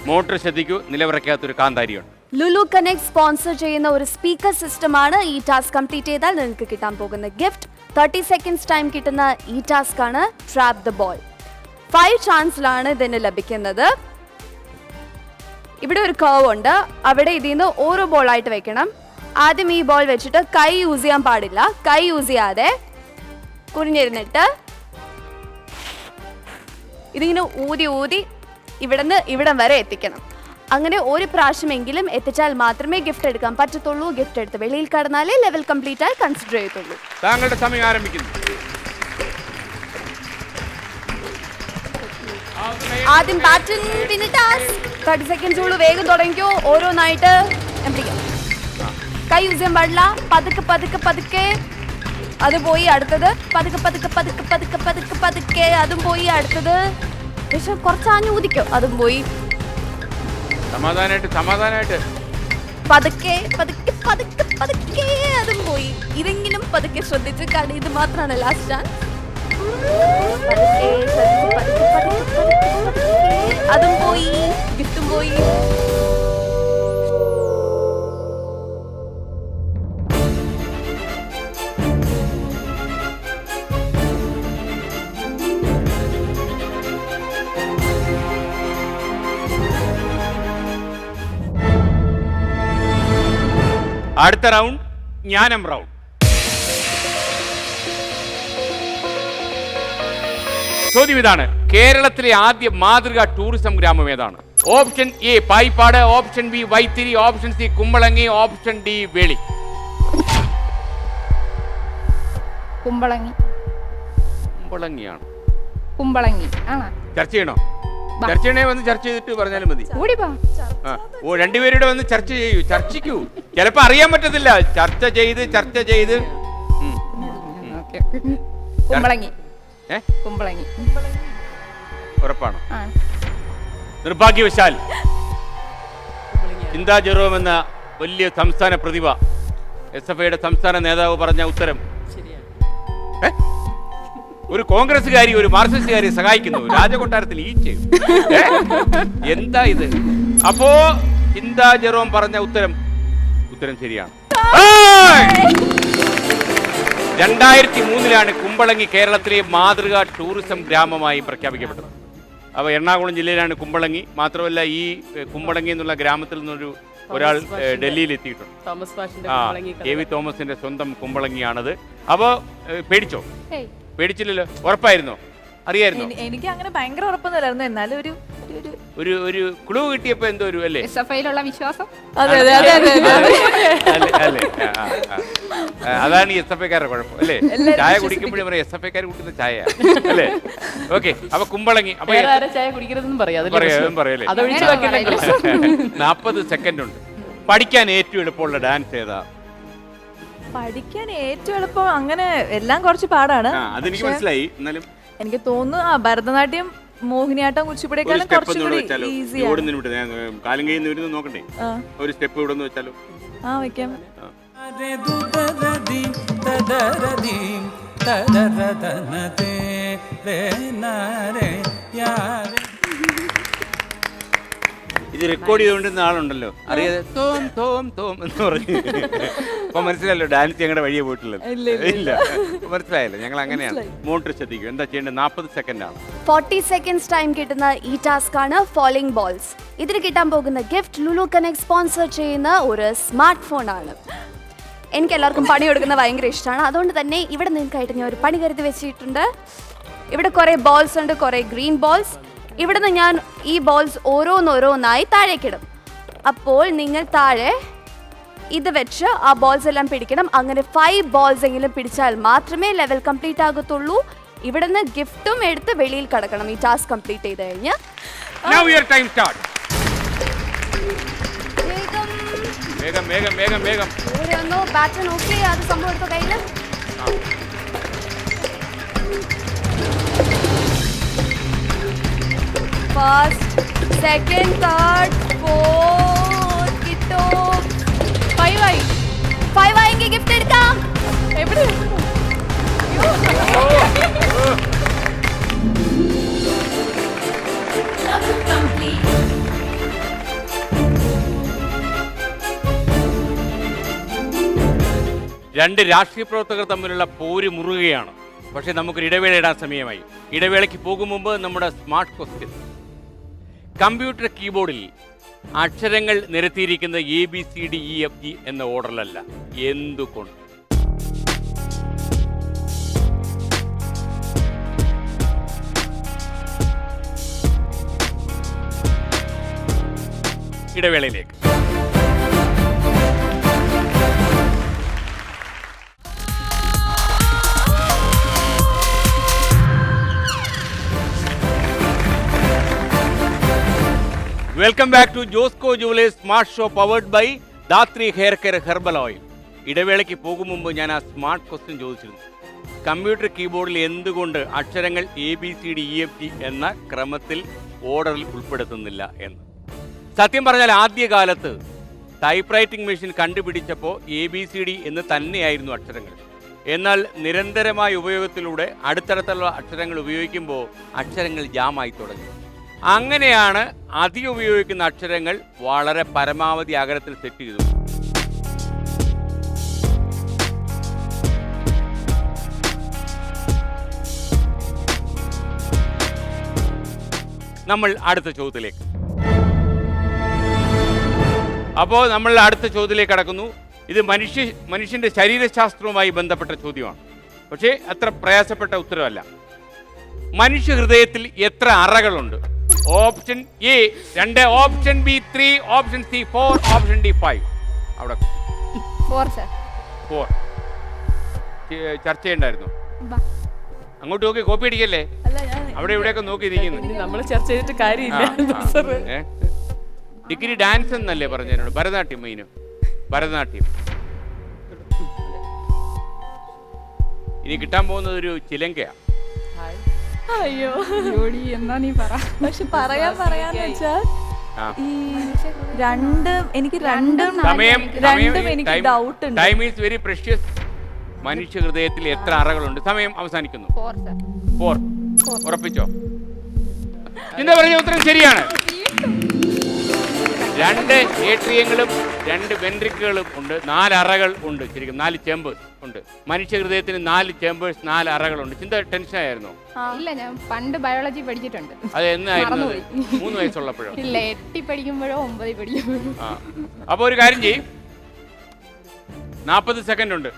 മോട്ടർ ശ്രദ്ധിക്കൂ, നിലവിറക്കാത്തൊരു കാന്താരിയുണ്ട്. ലുലു കണക്ട് സ്പോൺസർ ചെയ്യുന്ന ഒരു സ്പീക്കർ സിസ്റ്റമാണ്. ഈ ടാസ്ക് കംപ്ലീറ്റ് ചെയ്താൽ നിങ്ങൾക്ക് കിട്ടാൻ പോകുന്ന ഗിഫ്റ്റ്. 30 സെക്കൻഡ്സ് ടൈം കിട്ടുന്ന ഈ ടാസ്ക് ആണ് ട്രാപ്പ് ദ ബോൾ. 5 ചാൻസിലാണ് ഇതിന് ലഭിക്കുന്നത്. ഇവിടെ ഒരു കർവ് ഉണ്ട്, അവിടെ ഇതിൽ നിന്ന് ഓരോ ബോൾ ആയിട്ട് വെക്കണം. ആദ്യം ഈ ബോൾ വെച്ചിട്ട് കൈ യൂസ് ചെയ്യാൻ പാടില്ല. കൈ യൂസ് ചെയ്യാതെ കുനിഞ്ഞിരുന്നിട്ട് ഇതിങ്ങനെ ഊതി ഊതി ഇവിടുന്ന് ഇവിടം വരെ എത്തിക്കണം. അങ്ങനെ ഒരു പ്രാവശ്യമെങ്കിലും എത്തിച്ചാൽ മാത്രമേ ഗിഫ്റ്റ് എടുക്കാൻ പറ്റത്തുള്ളൂ. ഗിഫ്റ്റ് എടുത്ത് വെളിയിൽ കടന്നാലേ ലെവൽ കംപ്ലീറ്റ് ആയി കൺസിഡർ ചെയ്യത്തുള്ളൂ. താങ്കളുടെ സമയം ആരംഭിക്കുന്നു. ആദ്യം പാറ്റേൺ, പിന്നെ ടാസ്ക്. 30 സെക്കൻഡ്സ് ഉള്ളൂ, വേഗം തുടങ്ങിക്കോ. ഓരോന്നായിട്ട് കൈ യൂസ് ചെയ്യാൻ പാടില്ല. പതുക്കെ പതുക്കെ പതുക്കെ അത് പോയി അടുത്തത്. പതുക്കെ പതുക്കെ പതുക്കെ പതുക്കെ പതുക്കെ പതുക്കെ അതും പോയി അടുത്തത്. പക്ഷെ കുറച്ചാഞ്ഞു ഊതിക്കോ, അതും പോയി. സമാധാനായിട്ട് പതുക്കെ പതുക്കെ പതുക്കെ പതുക്കെ അതും പോയി. ഇതെങ്കിലും പതുക്കെ ശ്രദ്ധിച്ച്, കാരണം ഇത് മാത്രമാണ് ലാസ്റ്റ് ചാൻസ്. അതും പോയി, ഗിഫ്റ്റും പോയി. അടുത്ത റൗണ്ട് ജ്ഞാനം റൗണ്ട്. ചോദ്യം ഇതാണ്: കേരളത്തിലെ ആദ്യ മാതൃകാ ടൂറിസം ഗ്രാമം ഏതാണ്? Option A Payippad, option B Vythiri, option C Kumbalangi, option D Veli. കുമ്പളങ്ങിയാണ്. കുമ്പളങ്ങി ആണോ? ചർച്ച ചെയ്യണോ? ചർച്ച ചെയ്യണേ വന്ന് ചർച്ച ചെയ്തിട്ട് പറഞ്ഞാലും മതി. ഓ, രണ്ടുപേരുടെ വന്ന് ചർച്ച ചെയ്യൂ, ചർച്ചിക്കൂ. ചിലപ്പോ അറിയാൻ പറ്റത്തില്ല. ചർച്ച ചെയ്ത് കുമ്പളങ്ങി. ഉറപ്പാണോ? നിർഭാഗ്യവശാൽ ചിന്താ ജെറോം എന്ന വലിയ സംസ്ഥാന പ്രതിഭ, SFIയുടെ സംസ്ഥാന നേതാവ് പറഞ്ഞ ഉത്തരം ഒരു കോൺഗ്രസ്സുകാരി ഒരു മാർക്സിസ്റ്റുകാരി സഹായിക്കുന്നു. രാജകൊട്ടാരത്തിൽ ഈ ചെയ്യും. എന്താ ഇത്? അപ്പോ ചിന്താ ജെറോം പറഞ്ഞ ഉത്തരം ശരിയാണ്. 2003 കുമ്പളങ്ങി കേരളത്തിലെ മാതൃകാ ടൂറിസം ഗ്രാമമായി പ്രഖ്യാപിക്കപ്പെട്ടത്. അപ്പോൾ എറണാകുളം ജില്ലയിലാണ് കുമ്പളങ്ങി. മാത്രമല്ല, ഈ കുമ്പളങ്ങി എന്നുള്ള ഗ്രാമത്തിൽ നിന്നൊരു ഒരാൾ ഡൽഹിയിൽ എത്തിയിട്ടുണ്ട്. KV തോമസിന്റെ സ്വന്തം കുമ്പളങ്ങിയാണത്. അപ്പോൾ പേടിച്ചോ? പേടിച്ചില്ലല്ലോ. ഉറപ്പായിരുന്നോ? അറിയായിരുന്നോ? എനിക്ക് അങ്ങനെ ഭയങ്കര ഉറപ്പൊന്നുമില്ലായിരുന്നു, എന്നാലും ഒരു ക്ലൂ കിട്ടിയപ്പോ എന്തോ ഒരു അല്ലേ SFIയിലുള്ള വിശ്വാസം. അല്ലേ? അതാണ് ഈ SFIക്കാരുടെ കുഴപ്പം അല്ലേ? ചായ കുടിക്കുമ്പോഴും പറയാം SFIക്കാർ കുടിക്കുന്ന ചായ അല്ലേ? ഓക്കെ, അപ്പൊ കുമ്പളങ്ങി. അപ്പൊ ചായ കുടിക്കരുതെന്നും പറയല്ലേ? 40 സെക്കൻഡ് ഉണ്ട്. പഠിക്കാൻ ഏറ്റവും എളുപ്പമുള്ള ഡാൻസ് ഏതാ? പഠിക്കാൻ ഏറ്റവും എളുപ്പം അങ്ങനെ എല്ലാം കുറച്ച് പാടാണ്. അതെനിക്ക് മനസ്സിലായി. എന്നാലും എനിക്ക് തോന്നുന്നു ഭരതനാട്യം, മോഹിനിയാട്ടം, കുച്ചിപ്പുടിയെക്കാളും കുറച്ചുകൂടി ഈസിയാണ്. കാലം കഴിയുന്ന നോക്കണ്ടേ? ഒരു സ്റ്റെപ്പ് ഇവിടെ നിന്ന് വെച്ചാലോ? വെക്കാം. ഇത് റെക്കോർഡ് ചെയ്തുകൊണ്ടിരുന്ന ആളുണ്ടല്ലോ, അറിയാതെ തോം തോം തോം എന്ന് പറഞ്ഞു. അപ്പൊ മനസ്സിലായല്ലോ ഡാൻസ് ഞങ്ങളുടെ വഴിയെ പോയിട്ടില്ല. ഇല്ല, മനസ്സിലായല്ലോ. ഞങ്ങൾ അങ്ങനെയാണ്. മോട്ടർ ശ്രദ്ധിക്കും. എന്താ ചെയ്യേണ്ടത്? 40 സെക്കൻഡാണ്. 40 സെക്കൻഡ്സ് ടൈം കിട്ടുന്ന ഈ ടാസ്ക് ആണ് ഫോളിംഗ് ബോൾസ്. ഇതിന് കിട്ടാൻ പോകുന്ന ഗിഫ്റ്റ് ലുലു കണക്ട് സ്പോൺസർ ചെയ്യുന്ന ഒരു സ്മാർട്ട് ഫോൺ ആണ്. എനിക്ക് എല്ലാവർക്കും പണി കൊടുക്കുന്നത് ഭയങ്കര ഇഷ്ടമാണ്. അതുകൊണ്ട് തന്നെ ഇവിടെ നിങ്ങൾക്കായിട്ട് ഞാൻ ഒരു പണി കരുതി വെച്ചിട്ടുണ്ട്. ഇവിടെ കുറേ ബോൾസ് ഉണ്ട്, കുറേ ഗ്രീൻ ബോൾസ്. ഇവിടുന്ന് ഞാൻ ഈ ബോൾസ് ഓരോന്നോരോന്നായി താഴേക്കിടും. അപ്പോൾ നിങ്ങൾ താഴെ ഇത് വെച്ച് ആ ബോൾസ് എല്ലാം പിടിക്കണം. അങ്ങനെ 5 ബോൾസ് എങ്കിലും പിടിച്ചാൽ മാത്രമേ ലെവൽ കംപ്ലീറ്റ് ആകത്തുള്ളൂ. ഇവിടുന്ന് ഗിഫ്റ്റും എടുത്ത് വെളിയിൽ കടക്കണം ഈ ടാസ്ക് കംപ്ലീറ്റ് ചെയ്ത് കഴിഞ്ഞ്. പാറ്റേൺ ഓക്കെ, അത് സംഭവം എടുത്തോ കയ്യില്. ഫസ്റ്റ്, സെക്കൻഡ്, തേർഡ്, ഫോർത്ത് കിട്ടോ. 5 ആയെങ്കിൽ ഗിഫ്റ്റ് എടുക്കാം. രണ്ട് രാഷ്ട്രീയ പ്രവർത്തകർ തമ്മിലുള്ള പോര് മുറുകയാണ്. പക്ഷേ നമുക്കൊരു ഇടവേള ഇടാൻ സമയമായി. ഇടവേളയ്ക്ക് പോകും മുമ്പ് നമ്മുടെ സ്മാർട്ട് ക്വസ്റ്റ്യൻ. കമ്പ്യൂട്ടർ കീബോർഡിൽ അക്ഷരങ്ങൾ നിരത്തിയിരിക്കുന്നത് ABCDEFG എന്ന ഓർഡറിലല്ല. എന്തുകൊണ്ട്? ഇടവേളയിലേക്ക്. Welcome back to Josco jewellers smart show powered by Dhathri hair care herbal oil. ഇടവേളയ്ക്ക് പോകും മുമ്പ് ഞാൻ ആ സ്മാർട്ട് ക്വസ്റ്റ്യൻ ചോദിച്ചിരുന്നു. കമ്പ്യൂട്ടർ കീബോർഡിൽ എന്തുകൊണ്ട് അക്ഷരങ്ങൾ ABCDEFG എന്ന ക്രമത്തിൽ ഓർഡറിൽ ഉൾപ്പെടുത്തുന്നില്ല എന്ന്. സത്യം പറഞ്ഞാൽ ആദ്യകാലത്ത് ടൈപ്പ് റൈറ്റിംഗ് മെഷീൻ കണ്ടുപിടിച്ചപ്പോൾ ABCD എന്ന് തന്നെയായിരുന്നു അക്ഷരങ്ങൾ. എന്നാൽ നിരന്തരമായ ഉപയോഗത്തിലൂടെ അടുത്തടുത്തുള്ള അക്ഷരങ്ങൾ ഉപയോഗിക്കുമ്പോൾ അക്ഷരങ്ങൾ ജാമായി തുടങ്ങി. അങ്ങനെയാണ് അധികം ഉപയോഗിക്കുന്ന അക്ഷരങ്ങൾ വളരെ പരമാവധി അകലത്തിൽ സെറ്റ് ചെയ്തു. നമ്മൾ അടുത്ത ചോദ്യത്തിലേക്ക്. അപ്പോൾ നമ്മൾ അടുത്ത ചോദ്യത്തിലേക്ക് കടക്കുന്നു. ഇത് മനുഷ്യന്റെ ശരീരശാസ്ത്രവുമായി ബന്ധപ്പെട്ട ചോദ്യമാണ്. പക്ഷേ അത്ര പ്രയാസപ്പെട്ട ഉത്തരവല്ല. മനുഷ്യ ഹൃദയത്തിൽ എത്ര അറകളുണ്ട്? Option A 2, option B 3, option C 4, option D 5. അവിടെ 4 സർ. 4 ചർച്ച ചെയ്യണ്ടായിരുന്നു. അങ്ങോട്ട് നോക്കി കോപ്പി അടിക്കല്ലേ, അവിടെ ഇവിടെയൊക്കെ നോക്കിയിരിക്കുന്നു. നമ്മൾ ചർച്ച ചെയ്തിട്ട് കാര്യമില്ല. ഡിഗ്രി ഡാൻസ് എന്നല്ലേ പറഞ്ഞതിനോട്? ഭരതനാട്യം. മെയിനും ഭരതനാട്യം. ഇനി കിട്ടാൻ പോകുന്നത് ഒരു ചിലങ്കയാണ്. അയ്യോ എന്നാ നീ പറ. പക്ഷെ പറയാന്ന് വെച്ചാൽ ഈ എനിക്ക് രണ്ടും എനിക്ക് ഡൗട്ട് ഉണ്ട്. Time is very precious. മനുഷ്യ ഹൃദയത്തിൽ എത്ര അറകളുണ്ട്? സമയം അവസാനിക്കുന്നു. 4. ഉറപ്പിച്ചോ? ചിന്ത പറഞ്ഞ ഉത്തരം ശരിയാണ്. 2 ഏട്രിയങ്ങളും 2 വെൻട്രിക്കുകളും ഉണ്ട്. 4 അറകൾ ഉണ്ട്. ശരിക്കും 4 ചേമ്പേഴ്സ് ഉണ്ട്. മനുഷ്യ ഹൃദയത്തിന് 4 ചേമ്പേഴ്സ്, 4 അറകളുണ്ട്. ചിന്ത ടെൻഷൻ ആയിരുന്നോ? ഇല്ല, ഞാൻ പണ്ട് ബയോളജി പഠിച്ചിട്ടുണ്ട്. അത് എന്നായിരുന്നു? 3 വയസ്സുള്ളപ്പോഴോ? ഇല്ല, 8 പഠിക്കുമ്പോഴോ 9 പഠിക്കുമ്പോഴോ. അപ്പൊ ഒരു കാര്യം ചെയ്യും, 40 സെക്കൻഡ് ഉണ്ട്.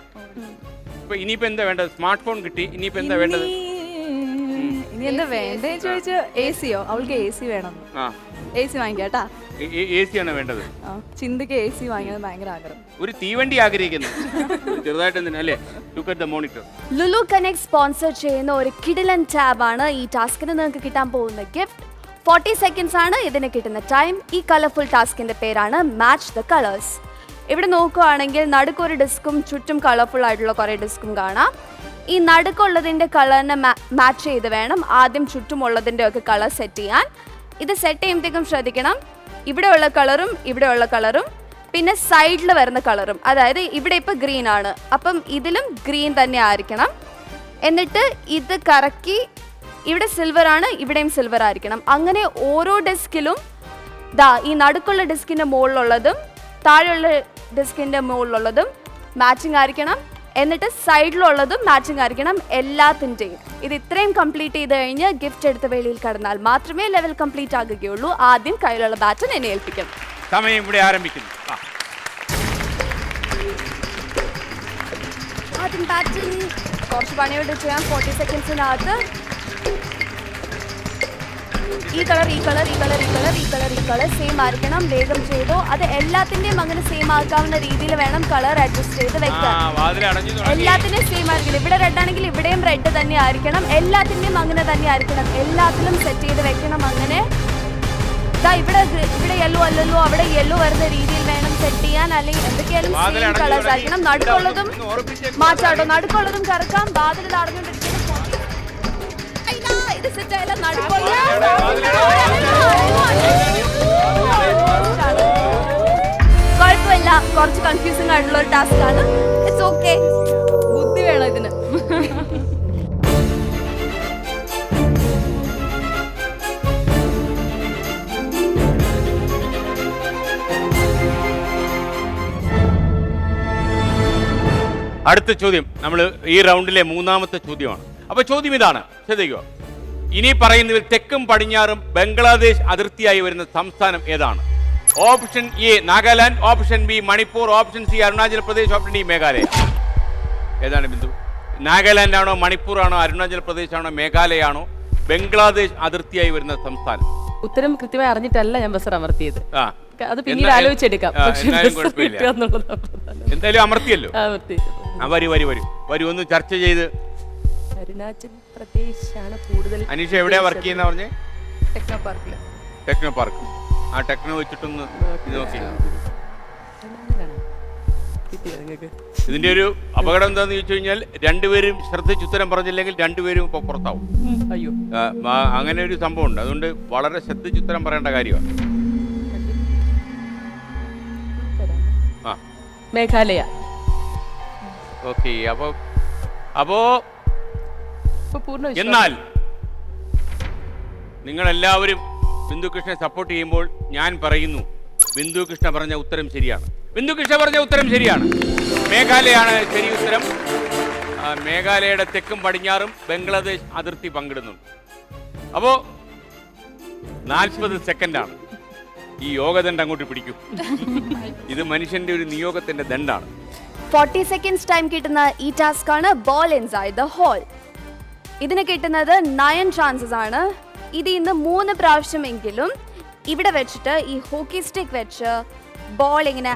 ഇപ്പൊ ഇനിയിപ്പോ എന്താ വേണ്ടത്? സ്മാർട്ട് ഫോൺ കിട്ടി, ഇനിയിപ്പോ എന്താ വേണ്ടത്? ഇനി എന്താ വേണ്ടേ ചോദിച്ചു. AC-യോ? അവൾക്ക് AC വേണം. AC വാങ്ങിക്കാട്ടാ. AC ആണ് വേണ്ടത്. ചിന്തക്ക് AC വാങ്ങിയത് ഭയങ്കര ആഗ്രഹം. ഒരു തീവണ്ടി ആഗ്രഹിക്കുന്നു ചെറുതായിട്ട് തന്നെ അല്ലേ? Look at the monitor. Lulu connect sponsor ചെയ്യുന്ന ഒരു കിടിലൻ ടാബാണ് ഈ ടാസ്കിന് നിങ്ങൾക്ക് കിട്ടാൻ പോകുന്ന ഗിഫ്റ്റ്. 40 സെക്കൻഡ്സ് ആണ് ഇതിന് കിട്ടുന്ന ടൈം. ഈ കളർഫുൾ ടാസ്കിന്റെ പേരാണ് മാച്ച് ദ കളേഴ്സ്. ഇവിടെ നോക്കുകയാണെങ്കിൽ നടുക്കൊരു ഡിസ്കും ചുറ്റും കളർഫുൾ ആയിട്ടുള്ള കുറേ ഡിസ്കും കാണാം. ഈ നടുക്കുള്ളതിൻ്റെ കളറിനെ മാച്ച് ചെയ്ത് വേണം ആദ്യം ചുറ്റുമുള്ളതിൻ്റെ ഒക്കെ കളർ സെറ്റ് ചെയ്യാൻ. ഇത് സെറ്റ് ചെയ്യുമ്പോഴത്തേക്കും ശ്രദ്ധിക്കണം, ഇവിടെയുള്ള കളറും ഇവിടെയുള്ള കളറും പിന്നെ സൈഡിൽ വരുന്ന കളറും. അതായത് ഇവിടെ ഇപ്പോൾ ഗ്രീൻ ആണ്, അപ്പം ഇതിലും ഗ്രീൻ തന്നെ ആയിരിക്കണം. എന്നിട്ട് ഇത് കറക്കി ഇവിടെ സിൽവർ ആണ്, ഇവിടെയും സിൽവർ ആയിരിക്കണം. അങ്ങനെ ഓരോ ഡെസ്കിലും ഈ നടുക്കുള്ള ഡിസ്കിൻ്റെ മുകളിലുള്ളതും താഴെയുള്ള ഡിസ്കിൻ്റെ മുകളിലുള്ളതും മാച്ചിങ് ആയിരിക്കണം. എന്നിട്ട് സൈഡിലുള്ളതും മാച്ചിങ് ആയിരിക്കണം എല്ലാത്തിൻ്റെയും. ഇത് ഇത്രയും കംപ്ലീറ്റ് ചെയ്ത് കഴിഞ്ഞ് ഗിഫ്റ്റ് എടുത്ത് വെളിയിൽ കടന്നാൽ മാത്രമേ ലെവൽ കംപ്ലീറ്റ് ആകുകയുള്ളൂ. ആദ്യം കയ്യിലുള്ള ബാറ്റൺ എന്നെ ഏൽപ്പിക്കണം. സമയം ഇവിടെ ആരംഭിക്കുന്നു. ആദ്യം ബാറ്റൺ കുറച്ച് പണിയോട് ചെയ്യാം. 40 സെക്കൻഡ്സിനകത്ത് ഈ കളർ ഈ കളർ ഈ കളർ ഈ കളർ ഈ കളർ ഈ കളർ സെയിം ആയിരിക്കണം. വേഗം ചെയ്തോ. അത് എല്ലാത്തിൻ്റെയും അങ്ങനെ സെയിം ആക്കാവുന്ന രീതിയിൽ വേണം കളർ അഡ്ജസ്റ്റ് ചെയ്ത് വെക്കാൻ. എല്ലാത്തിൻ്റെയും സെയിം ആയിരിക്കണം. ഇവിടെ റെഡ് ആണെങ്കിൽ ഇവിടെയും റെഡ് തന്നെ ആയിരിക്കണം. എല്ലാത്തിൻ്റെയും അങ്ങനെ തന്നെ ആയിരിക്കണം. എല്ലാത്തിലും സെറ്റ് ചെയ്ത് വെക്കണം. അങ്ങനെ ഇവിടെ യെല്ലോ അല്ലല്ലോ, അവിടെ യെല്ലോ വരുന്ന രീതിയിൽ വേണം സെറ്റ് ചെയ്യാൻ. അല്ലെങ്കിൽ എന്തൊക്കെയായാലും സെയിം കളേഴ്സ് ആയിരിക്കണം. നടുക്കുള്ളതും മാറ്റാട്ടോ, നടുക്കുള്ളതും കറക്കാം. വാതിൽ അടഞ്ഞുകൊണ്ടിരിക്കുന്നത് ഇത് സെറ്റ് ആയാലും കുഴപ്പമില്ല. കുറച്ച് കൺഫ്യൂസിംഗ് ആയിട്ടുള്ള ഒരു ടാസ്ക് ആണ്. It's okay. ബുദ്ധി വേണം ഇതിന്. അടുത്ത ചോദ്യം നമ്മൾ ഈ റൗണ്ടിലെ മൂന്നാമത്തെ ചോദ്യമാണ്. അപ്പൊ ചോദ്യം ഇതാണ്, ശ്രദ്ധിക്കുക. ഇനി പറയുന്നതിൽ തെക്കും പടിഞ്ഞാറും ബംഗ്ലാദേശ് അതിർത്തിയായി വരുന്ന സംസ്ഥാനം ഏതാണ്? Option A Nagaland, option B Manipur, option C Arunachal Pradesh, option D Meghalaya. ഏതാണ് ബിന്ദു? നാഗാലാൻഡ് ആണോ, മണിപ്പൂർ ആണോ, അരുണാചൽ പ്രദേശ് ആണോ, മേഘാലയ ആണോ ബംഗ്ലാദേശ് അതിർത്തിയായി വരുന്ന സംസ്ഥാനം? ഉത്തരം കൃത്യമായി അറിഞ്ഞിട്ടല്ല ഞാൻ ബസർ അമർത്തിയത്. അത് പിന്നീട് ആലോചിച്ചെടുക്കാം. എന്തായാലും അമർത്തിയല്ലോ. വരൂ വരൂ വരൂ വരൂ, ഒന്ന് ചർച്ച ചെയ്ത്. അരുണാചൽ പ്രദേശ് ആണ് കൂടുതൽ. അനീഷ എവിടെയാ വർക്ക് ചെയ്യുന്ന പറഞ്ഞേ? ടെക്നോ പാർക്കില്. Techno park. ആ ടെക്നോ വെച്ചിട്ടൊന്ന് നോക്കി. ഇതിന്റെ ഒരു അപകടം എന്താന്ന് ചോദിച്ചു കഴിഞ്ഞാൽ രണ്ടുപേരും ശ്രദ്ധിച്ചുത്തരം പറഞ്ഞില്ലെങ്കിൽ രണ്ടുപേരും ഇപ്പൊ പുറത്താവും. അയ്യോ, അങ്ങനെ ഒരു സംഭവം ഉണ്ട്. അതുകൊണ്ട് വളരെ ശ്രദ്ധിച്ചുത്തരം പറയേണ്ട കാര്യമാണ്. മേഘാലയ. ഓക്കെ, അപ്പോ എന്നാൽ നിങ്ങളെല്ലാവരും ബിന്ദു കൃഷ്ണനെ സപ്പോർട്ട് ചെയ്യുമ്പോൾ ഞാൻ പറയുന്നു, ബിന്ദു കൃഷ്ണ പറഞ്ഞ ഉത്തരം ശരിയാണ്. ബിന്ദു കൃഷ്ണ പറഞ്ഞ ഉത്തരം ശരിയാണ്. മേഘാലയാണ് ശരി ഉത്തരം. മേഘാലയയുടെ തെക്കും പടിഞ്ഞാറും ബംഗ്ലാദേശ് അതിർത്തി പങ്കിടുന്നുണ്ട്. അപ്പോ 40 സെക്കൻഡാണ്. ഈ യോഗദണ്ഡ് അങ്ങോട്ട് പിടിക്കും. ഇത് മനുഷ്യന്റെ ഒരു നിയോഗത്തിന്റെ ദണ്ഡാണ്. 40 സെക്കൻഡ്സ് ടൈം കിട്ടുന്ന ഈ ടാസ്ക് ആണ് ബോൾ ഇൻസൈഡ് ദ ഹോൾ. ഇതിന് കിട്ടുന്നത് 9 ചാൻസസ് ആണ്. ഇത് ഇന്ന് 3 പ്രാവശ്യമെങ്കിലും ഇവിടെ വെച്ചിട്ട് ഈ ഹോക്കി സ്റ്റിക്ക് വെച്ച് ബോൾ ഇങ്ങനെ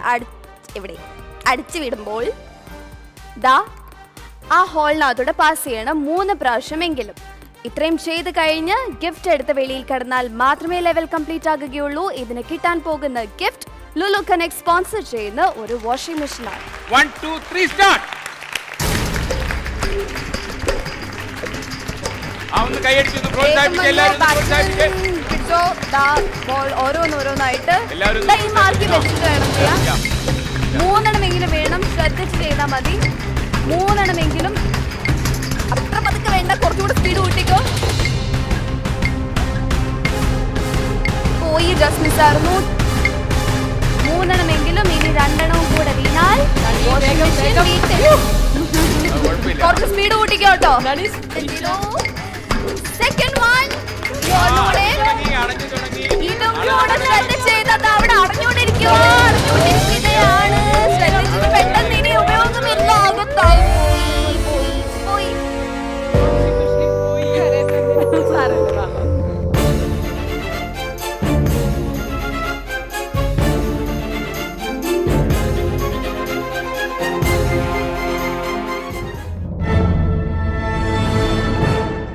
ഇവിടെ അടിച്ചു വിടുമ്പോൾ ദാ ആ ഹോളിനകത്തൂടെ പാസ് ചെയ്യണം 3 പ്രാവശ്യമെങ്കിലും. ഇത്രയും ചെയ്ത് കഴിഞ്ഞ് ഗിഫ്റ്റ് എടുത്ത് വെളിയിൽ കടന്നാൽ മാത്രമേ ലെവൽ കംപ്ലീറ്റ് ആകുകയുള്ളൂ. ഇതിന് കിട്ടാൻ പോകുന്ന ഗിഫ്റ്റ് ലുലു കണക്ട് സ്പോൺസർ ചെയ്യുന്ന ഒരു വാഷിംഗ് മെഷീനാണ്. 1 2 3 സ്റ്റാർട്ട്. ഓരോന്നോരോന്നായിട്ട് ഈ മാർക്കിൽ വെച്ചിട്ട് വേണം ചെയ്യാം. 3 വേണം. ശ്രദ്ധിച്ച് ചെയ്താൽ മതി. 3 അത്ര പതുക്കെ വേണ്ട, കുറച്ചുകൂടെ സ്പീഡ് കൂട്ടിക്കോ. പോയി ജസ്റ്റ് മിസ്സായിരുന്നു. 3 ഇനി 2 കൂടെ വീണാൽ കുറച്ച് സ്പീഡ് കൂട്ടിക്കോ കേട്ടോ. സെക്കൻഡ് വൺ ഇതും കൂടെ ശ്രദ്ധിച്ച് ചെയ്തത് അവിടെ അടഞ്ഞുകൊണ്ടിരിക്കുകയാണ്. ശ്രദ്ധിച്ചിട്ട് പെട്ടെന്ന് ഇനി ഉപയോഗമില്ല. അകത്തായി പോയി.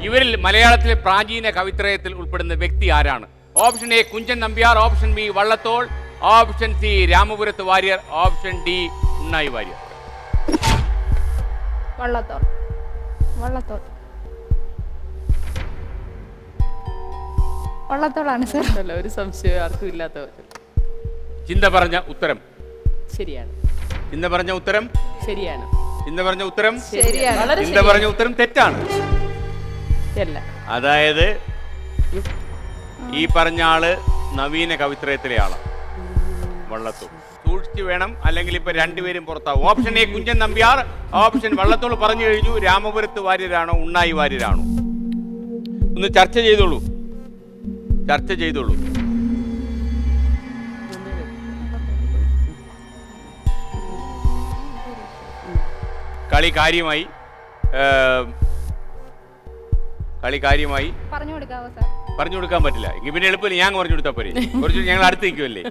ഇവരിൽ മലയാളത്തിലെ പ്രാചീന കവിത്രയത്തിൽ ഉൾപ്പെടുന്ന വ്യക്തി ആരാണ്? Option A Kunchan Nambiar, option B Vallathol, option C Ramapurathu Warrier, option D Unnayi Warrier. Vallathol. Vallathol. വള്ളത്തോളാണ് സർ. ഒരു സംശയം ആർക്കും ഇല്ലാത്ത. ചിന്ത പറഞ്ഞ ഉത്തരം ശരിയാണ്. ചിന്ത പറഞ്ഞ ഉത്തരം ശരിയാണ്. ചിന്ത പറഞ്ഞ ഉത്തരം ശരിയാണ്. ചിന്ത പറഞ്ഞ ഉത്തരം തെറ്റാണ്. അതായത് ഈ പറഞ്ഞ ആള് നവീന കവിത്രയത്തിലെ ആളാണ്, വള്ളത്തോൾ. സൂക്ഷിച്ചു വേണം, അല്ലെങ്കിൽ ഇപ്പൊ രണ്ടുപേരും പുറത്താവും. Option A Kunchan Nambiar, option Vallathol പറഞ്ഞു കഴിഞ്ഞു. രാമപുരത്ത് വാര്യരാണോ ഉണ്ണായി വാര്യരാണോ? ഒന്ന് ചർച്ച ചെയ്തോളൂ, ചർച്ച ചെയ്തോളൂ. കളി കാര്യമായി പറഞ്ഞു കൊടുക്കാവോ സാർ? പറഞ്ഞു കൊടുക്കാൻ പറ്റില്ല. എങ്കിൽ പിന്നെ എളുപ്പമില്ല, ഞാൻ പറഞ്ഞു കൊടുത്താൽ പോരെ. കുറച്ച് ഞങ്ങൾ അടുത്ത് നിൽക്കുമല്ലേ.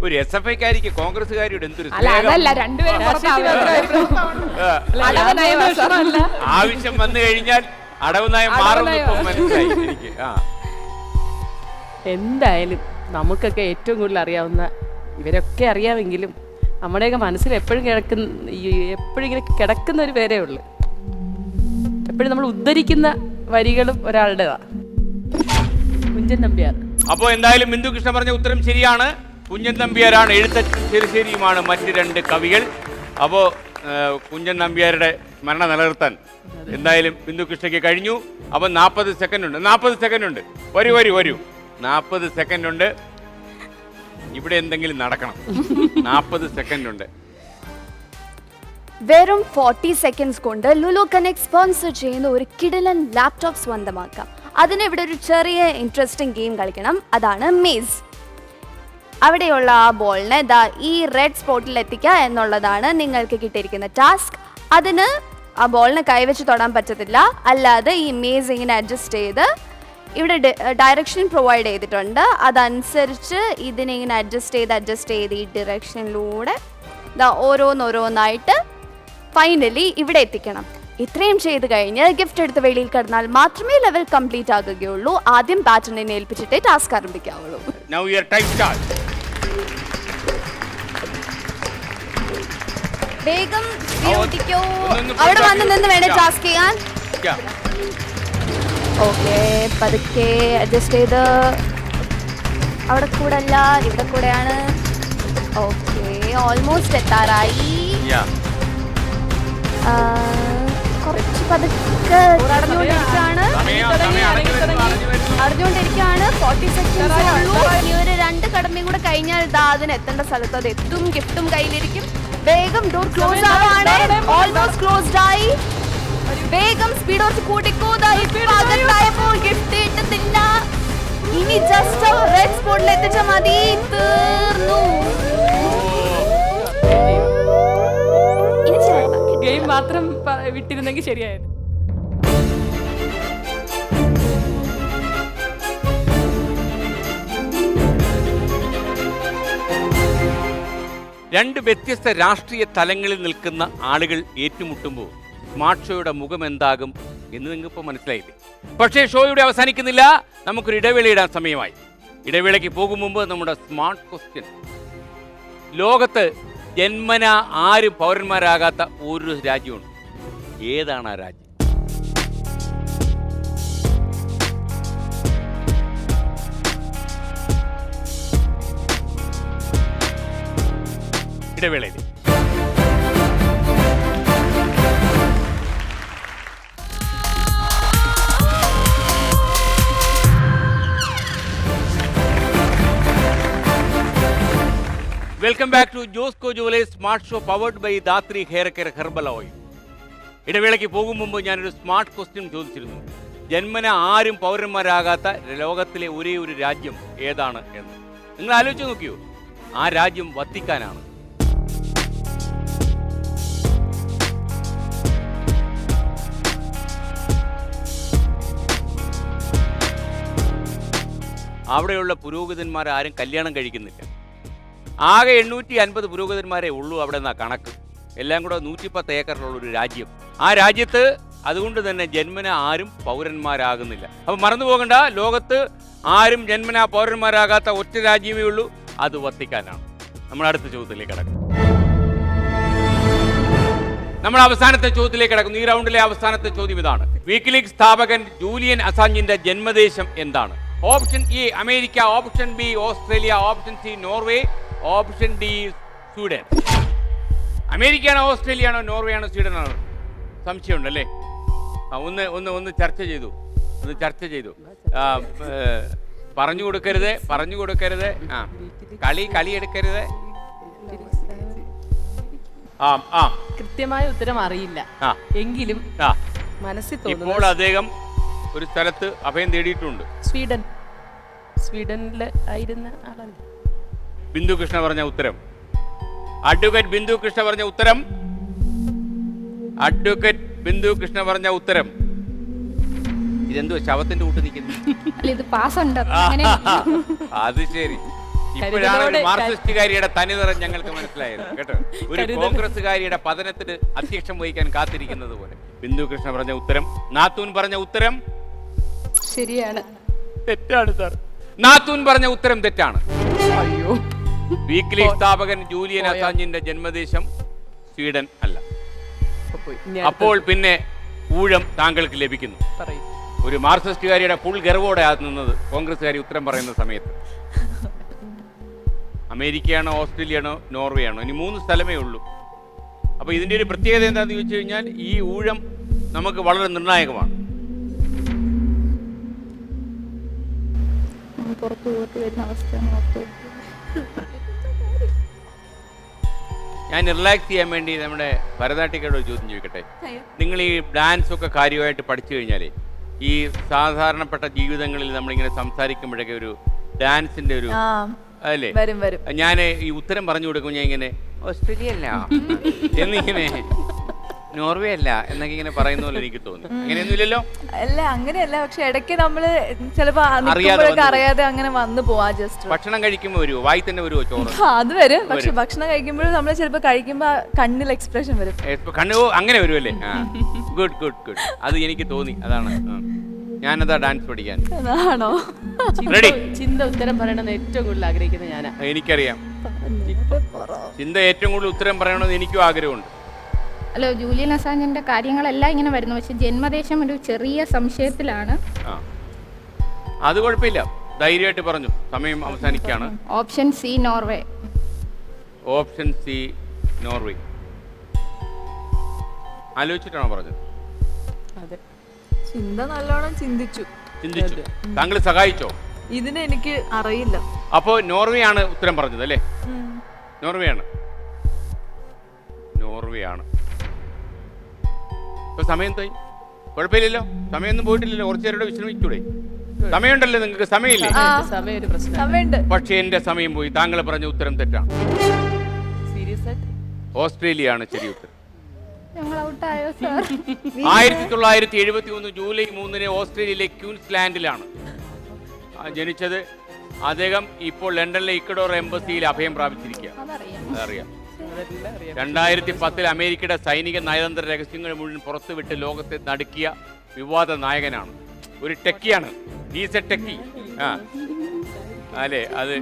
ഒരു SFIക്കാരിക്ക് കോൺഗ്രസ്സുകാരിയുടെ എന്തൊരു ആവശ്യം വന്നു കഴിഞ്ഞാൽ അടവ് നയം മാറുന്നു. മനസ്സിലായി എനിക്ക്. എന്തായാലും നമുക്കൊക്കെ ഏറ്റവും കൂടുതൽ അറിയാവുന്ന ഇവരൊക്കെ അറിയാമെങ്കിലും നമ്മുടെയൊക്കെ മനസ്സിൽ എപ്പോഴും ഇങ്ങനെ കിടക്കുന്ന ഒരു പേരേ ഉള്ളു. എപ്പോഴും നമ്മൾ ഉദ്ധരിക്കുന്ന വരികളും ഒരാളുടേതാ, കുഞ്ചൻ നമ്പ്യാർ. അപ്പോ എന്തായാലും ബിന്ദു കൃഷ്ണ പറഞ്ഞ ഉത്തരം ശരിയാണ്. കുഞ്ചൻ നമ്പ്യാരാണ്. എഴുത്തച്ഛൻ ചെറുശ്ശേരിയുമാണ് മറ്റ് 2 കവികൾ. അപ്പോ കുഞ്ചൻ നമ്പ്യാരുടെ സ്മരണ നിലനിർത്താൻ എന്തായാലും ബിന്ദു കൃഷ്ണയ്ക്ക് കഴിഞ്ഞു. അപ്പൊ 40 സെക്കൻഡ് ഉണ്ട്. 40 സെക്കൻഡ് ഉണ്ട്. വരൂ 40 സെക്കൻഡ് ഉണ്ട്. ഇവിടെ എന്തെങ്കിലും നടക്കണം. 40 സെക്കൻഡ് ഉണ്ട്. വെറും 40 സെക്കൻഡ്സ് കൊണ്ട് ലുലു കണക്ട് സ്പോൺസർ ചെയ്യുന്ന ഒരു കിടിലൻ ലാപ്ടോപ്പ് സ്വന്തമാക്കാം. അതിന് ഇവിടെ ഒരു ചെറിയ ഇൻട്രസ്റ്റിംഗ് ഗെയിം കളിക്കണം. അതാണ് മേസ്. അവിടെയുള്ള ആ ബോളിനെ ഈ റെഡ് സ്പോട്ടിൽ എത്തിക്കുക എന്നുള്ളതാണ് നിങ്ങൾക്ക് കിട്ടിയിരിക്കുന്ന ടാസ്ക്. അതിന് ആ ബോളിനെ കൈവച്ച് തൊടാൻ പറ്റത്തില്ല. അല്ലാതെ ഈ മേസ് ഇങ്ങനെ അഡ്ജസ്റ്റ് ചെയ്ത് ഇവിടെ ഡയറക്ഷൻ പ്രൊവൈഡ് ചെയ്തിട്ടുണ്ട്. അതനുസരിച്ച് ഇതിനിങ്ങനെ അഡ്ജസ്റ്റ് ചെയ്ത് ഈ ഡിറക്ഷനിലൂടെ ഓരോന്നായിട്ട് ഫൈനലി ഇവിടെ എത്തിക്കണം. ഇത്രയും ചെയ്ത് കഴിഞ്ഞ് ഗിഫ്റ്റ് എടുത്ത് വെളിയിൽ കിടന്നാൽ മാത്രമേ ലെവൽ കംപ്ലീറ്റ് ആകുകയുള്ളൂ. ആദ്യം പാറ്റേണിനെ ഏൽപ്പിച്ചിട്ടേ ടാസ്ക് ആരംഭിക്കാവുള്ളൂ. Now your time starts. വേഗം ഓടിക്കോ. ഒന്ന് അവിടെ വന്ന് നിന്ന് വേണേ ടാസ്ക് ചെയ്യാൻ. Yeah. ഓക്കെ, പതുക്കെ അഡ്ജസ്റ്റ് ചെയ്ത് അവിടെ കൂടെ അല്ല ഇവിടെ കൂടെയാണ്. ഓക്കെ, ഓൾമോസ്റ്റ് എത്താറായി. Yeah. കുറച്ച് പതുക്കെ അറിഞ്ഞുകൊണ്ടിരിക്കുകയാണ്. 40 സെക്കൻഡ്സ് ഉള്ളൂ. ഈ ഒരു 2 കടമ്പയും കൂടെ കഴിഞ്ഞാൽ അതിന് എത്തേണ്ട സ്ഥലത്ത് അത് എത്തും. ഗിഫ്റ്റും കയ്യിലിരിക്കും. വേഗം ഡോർ ക്ലോസ് ആവാണ്. ഓൾമോസ്റ്റ് ക്ലോസ്ഡ് ആയി. വേഗം സ്പീഡ് കുറച്ച് കൂട്ടിക്കോ. അകത്തായപ്പോൾ ഗിഫ്റ്റ് കിട്ടത്തില്ല. ഇനി ജസ്റ്റ് റെഡ് സ്പോട്ടിൽ എത്തിച്ചാൽ മതി. തീർന്നു. ഗെയിം മാത്രം വിട്ടിരുന്നെങ്കിൽ ശരിയായിരുന്നു. രണ്ട് വ്യത്യസ്ത രാഷ്ട്രീയ തലങ്ങളിൽ നിൽക്കുന്ന ആളുകൾ ഏറ്റുമുട്ടുമ്പോൾ സ്മാർട്ട് ഷോയുടെ മുഖം എന്താകും എന്ന് നിങ്ങൾക്കിപ്പോൾ മനസ്സിലായില്ലേ? പക്ഷേ ഷോയുടെ അവസാനിക്കുന്നില്ല. നമുക്കൊരു ഇടവേളയിടാൻ സമയമായി. ഇടവേളയ്ക്ക് പോകും മുമ്പ് നമ്മുടെ സ്മാർട്ട് ക്വസ്റ്റ്യൻ. ലോകത്ത് ജന്മന ആരും പൗരന്മാരാകാത്ത ഒരു രാജ്യമുണ്ട്. ഏതാണ് ആ രാജ്യം? ഇടവേളയിൽ welcome back to Josco jewellers smart show powered by Dhathri hair care herbal oil. ഇടവേളയ്ക്ക് പോകും മുമ്പ് ഞാനൊരു സ്മാർട്ട് ക്വസ്റ്റ്യൻ ചോദിച്ചിരുന്നു. ജന്മന ആരും പൗരന്മാരാകാത്ത ലോകത്തിലെ ഒരേ ഒരു രാജ്യം ഏതാണ് എന്ന്. നിങ്ങൾ ആലോചിച്ച് നോക്കിയോ? ആ രാജ്യം വത്തിക്കാനാണ്. അവിടെയുള്ള പുരോഹിതന്മാർ ആരും കല്യാണം കഴിക്കുന്നില്ല. ആകെ 850 പുരോഹിതന്മാരെ ഉള്ളൂ അവിടെ നിന്നാ കണക്ക്. എല്ലാം കൂടെ 110 ഏക്കറിലുള്ള ഒരു രാജ്യം. ആ രാജ്യത്ത് അതുകൊണ്ട് തന്നെ ജന്മന ആരും പൗരന്മാരാകുന്നില്ല. അപ്പം മറന്നു പോകണ്ട, ലോകത്ത് ആരും ജന്മന പൗരന്മാരാകാത്ത ഒറ്റ രാജ്യമേ ഉള്ളൂ, അത് വത്തിക്കാനാണ്. നമ്മൾ അടുത്ത ചോദ്യത്തിലേക്ക് കടക്കും. നമ്മൾ അവസാനത്തെ ചോദ്യത്തിലേക്ക് കടക്കുന്നു. ഈ റൗണ്ടിലെ അവസാനത്തെ ചോദ്യം ഇതാണ്. വിക്കിലീക്സ് സ്ഥാപകൻ ജൂലിയൻ അസാഞ്ചിന്റെ ജന്മദേശം എന്താണ്? Option A America, option B Australia, option C Norway, option D Sweden. അമേരിക്കയാണോ ഓസ്ട്രേലിയ ആണോ നോർവേ ആണോ സ്വീഡൻ ആണോ? സംശയമുണ്ടല്ലേ? ഒന്ന് ചർച്ച ചെയ്തു. പറഞ്ഞു കൊടുക്കരുത്. കളി എടുക്കരുത്. കൃത്യമായ ഉത്തരം അറിയില്ല എങ്കിലും മനസ്സിൽ തോന്നുന്നു ഇപ്പോൾ അദ്ദേഹം ഒരു സ്ഥലത്ത് അഭയം തേടിയിട്ടുണ്ട്. സ്വീഡനിൽ ആയിരുന്ന ആളാണ്. ബിന്ദു കൃഷ്ണ പറഞ്ഞ ഉത്തരം, അഡ്വക്കേറ്റ് ബിന്ദു കൃഷ്ണ പറഞ്ഞ ഉത്തരം, ഇതെന്തോ ശവത്തിന്റെ കൂട്ട് നിൽക്കുന്നു. ഇത് പാസ് ഉണ്ട്. അത് ശരി. ഇപ്പോഴാണ് ഒരു മാർക്സിസ്റ്റുകാരിയുടെ തനിനിറം ഞങ്ങൾക്ക് മനസ്സിലായത് കേട്ടോ. ഒരു കോൺഗ്രസ്സുകാരിയുടെ പതനത്തിന് അധ്യക്ഷം വഹിക്കാൻ കാത്തിരിക്കുന്നത് പോലെ. ബിന്ദു കൃഷ്ണ പറഞ്ഞ ഉത്തരം, നാത്തൂൻ പറഞ്ഞ ഉത്തരം ശരിയാണ്. തെറ്റാണ് സാർ. നാത്തൂൻ പറഞ്ഞ ഉത്തരം തെറ്റാണ്. അയ്യോ. വീക്കിലി സ്ഥാപകൻ ജൂലിയൻ അസാഞ്ചിന്റെ ജന്മദേശം സ്വീഡൻ അല്ല. അപ്പോൾ പിന്നെ ഊഴം താങ്കൾക്ക് ലഭിക്കുന്നു. ഒരു മാർക്സിസ്റ്റുകാരിയുടെ ഫുൾ ഗർവോടെ നിന്നത് കോൺഗ്രസ്സുകാരി ഉത്തരം പറയുന്ന സമയത്ത്. അമേരിക്കയാണോ ഓസ്ട്രേലിയയാണോ നോർവേ ആണോ? ഇനി 3 സ്ഥലമേ ഉള്ളൂ. അപ്പോൾ ഇതിൻ്റെ ഒരു പ്രത്യേകത എന്താണെന്ന് ചോദിച്ചു കഴിഞ്ഞാൽ ഈ ഊഴം നമുക്ക് വളരെ നിർണായകമാണ്. ഞാൻ റിലാക്സ് ചെയ്യാൻ വേണ്ടി നമ്മുടെ ഭരതനാട്യക്കാരോട് ഒരു ചോദ്യം ചോദിക്കട്ടെ. നിങ്ങൾ ഈ ഡാൻസ് ഒക്കെ കാര്യമായിട്ട് പഠിച്ചു കഴിഞ്ഞാൽ ഈ സാധാരണപ്പെട്ട ജീവിതങ്ങളിൽ നമ്മളിങ്ങനെ സംസാരിക്കുമ്പോഴൊക്കെ ഒരു ഡാൻസിന്റെ ഒരു അല്ലേ വരും വരും. ഞാൻ ഈ ഉത്തരം പറഞ്ഞു കൊടുക്കുമ്പോൾ ഞാൻ ഇങ്ങനെ ഓസ്ട്രേലിയ അല്ല എന്നിങ്ങനെ നോർവേ അല്ല എന്നൊക്കെ ഇങ്ങനെ പറയുന്ന പോലെ എനിക്ക് തോന്നി. അങ്ങനെയൊന്നുമില്ലല്ലോ. അല്ല അങ്ങനെയല്ല, പക്ഷെ ഇടയ്ക്ക് നമ്മള് ചിലപ്പോ നിൽക്കുമ്പോഴൊക്കെ അറിയാതെ അങ്ങനെ വന്നു പോവാ. ജസ്റ്റ് ഭക്ഷണം കഴിക്കുമ്പോൾ വരുമോ? വായി തന്നെ വരുമോ ചോറ്? അത് വരും. പക്ഷെ ഭക്ഷണം കഴിക്കുമ്പോഴും നമ്മൾ ചിലപ്പോ കഴിക്കുമ്പോ കണ്ണിൽ എക്സ്പ്രഷൻ വരും. കണ്ണു അങ്ങനെ വരുമല്ലേ? Good good good. അത് എനിക്ക് തോന്നി. അതാണ് ഞാനതാ ഡാൻസ് പഠിക്കാൻ. ആണോ? റെഡി? ചിന്ത ഉത്തരം പറയണമെന്ന് ഏറ്റവും കൂടുതൽ ആഗ്രഹിക്കുന്നത് ഞാനാ. എനിക്കറിയാം. ചിന്ത ഏറ്റവും കൂടുതൽ ഉത്തരം പറയണമെന്ന് എനിക്കും ആഗ്രഹമുണ്ട്. അല്ല, ജൂലിയൻ അസാഞ്ചിന്റെ കാര്യങ്ങളെല്ലാം ഇങ്ങനെ വരുന്നു, പക്ഷെ ജന്മദേശം ഒരു ചെറിയ സംശയത്തിലാണ്. അത് കുഴപ്പമില്ല, ധൈര്യമായിട്ട് പറഞ്ഞു. സമയം അവസാനിക്കുകയാണ്. Option C Norway. Option C Norway. ആലോചിച്ചിട്ടാണോ പറഞ്ഞത്? അതെ, ചിന്ത നല്ലോണം ചിന്തിച്ചു. ചിന്തിച്ചു. താങ്കൾ സഹായിച്ചോ? ഇതിന് എനിക്ക് അറിയില്ല. അപ്പോ നോർവേ ആണ് ഉത്തരം പറഞ്ഞത് അല്ലേ? നോർവേ ആണ്. നോർവേ ആണ്. ഇപ്പൊ സമയം തോന്നി കുഴപ്പമില്ലല്ലോ, സമയമൊന്നും പോയിട്ടില്ലല്ലോ. കുറച്ചു നേരോടെ വിശ്രമിക്കൂടെ? സമയമുണ്ടല്ലോ നിങ്ങൾക്ക്, സമയമില്ലേ? സമയം ഒരു പ്രശ്നം. സമയമുണ്ട്. പക്ഷെ എന്റെ സമയം പോയി. താങ്കൾ പറഞ്ഞ ഉത്തരം തെറ്റാണ്. സീരിയസ് ആയിട്ട് ഓസ്ട്രേലിയ ആണ് ശരി ഉത്തരം. ഞങ്ങൾ ഔട്ടായോ സാർ? 1971 ജൂലൈ 3 ഓസ്ട്രേലിയയിലെ ക്യൂൻസ്ലാൻഡിലാണ് ജനിച്ചത്. അദ്ദേഹം ഇപ്പോൾ ലണ്ടനിലെ ഇക്വഡോർ എംബസിയിൽ അഭയം പ്രാപിച്ചിരിക്കുക. അതറിയാം. 2010 അമേരിക്കയുടെ സൈനിക നയതന്ത്ര രഹസ്യങ്ങൾ മുഴുവൻ പുറത്തുവിട്ട് ലോകത്തെ നടുക്കിയ വിവാദ നായകനാണ്. ഒരു ടെക്കിയാണ്. Is A techie. അല്ലേ? അത്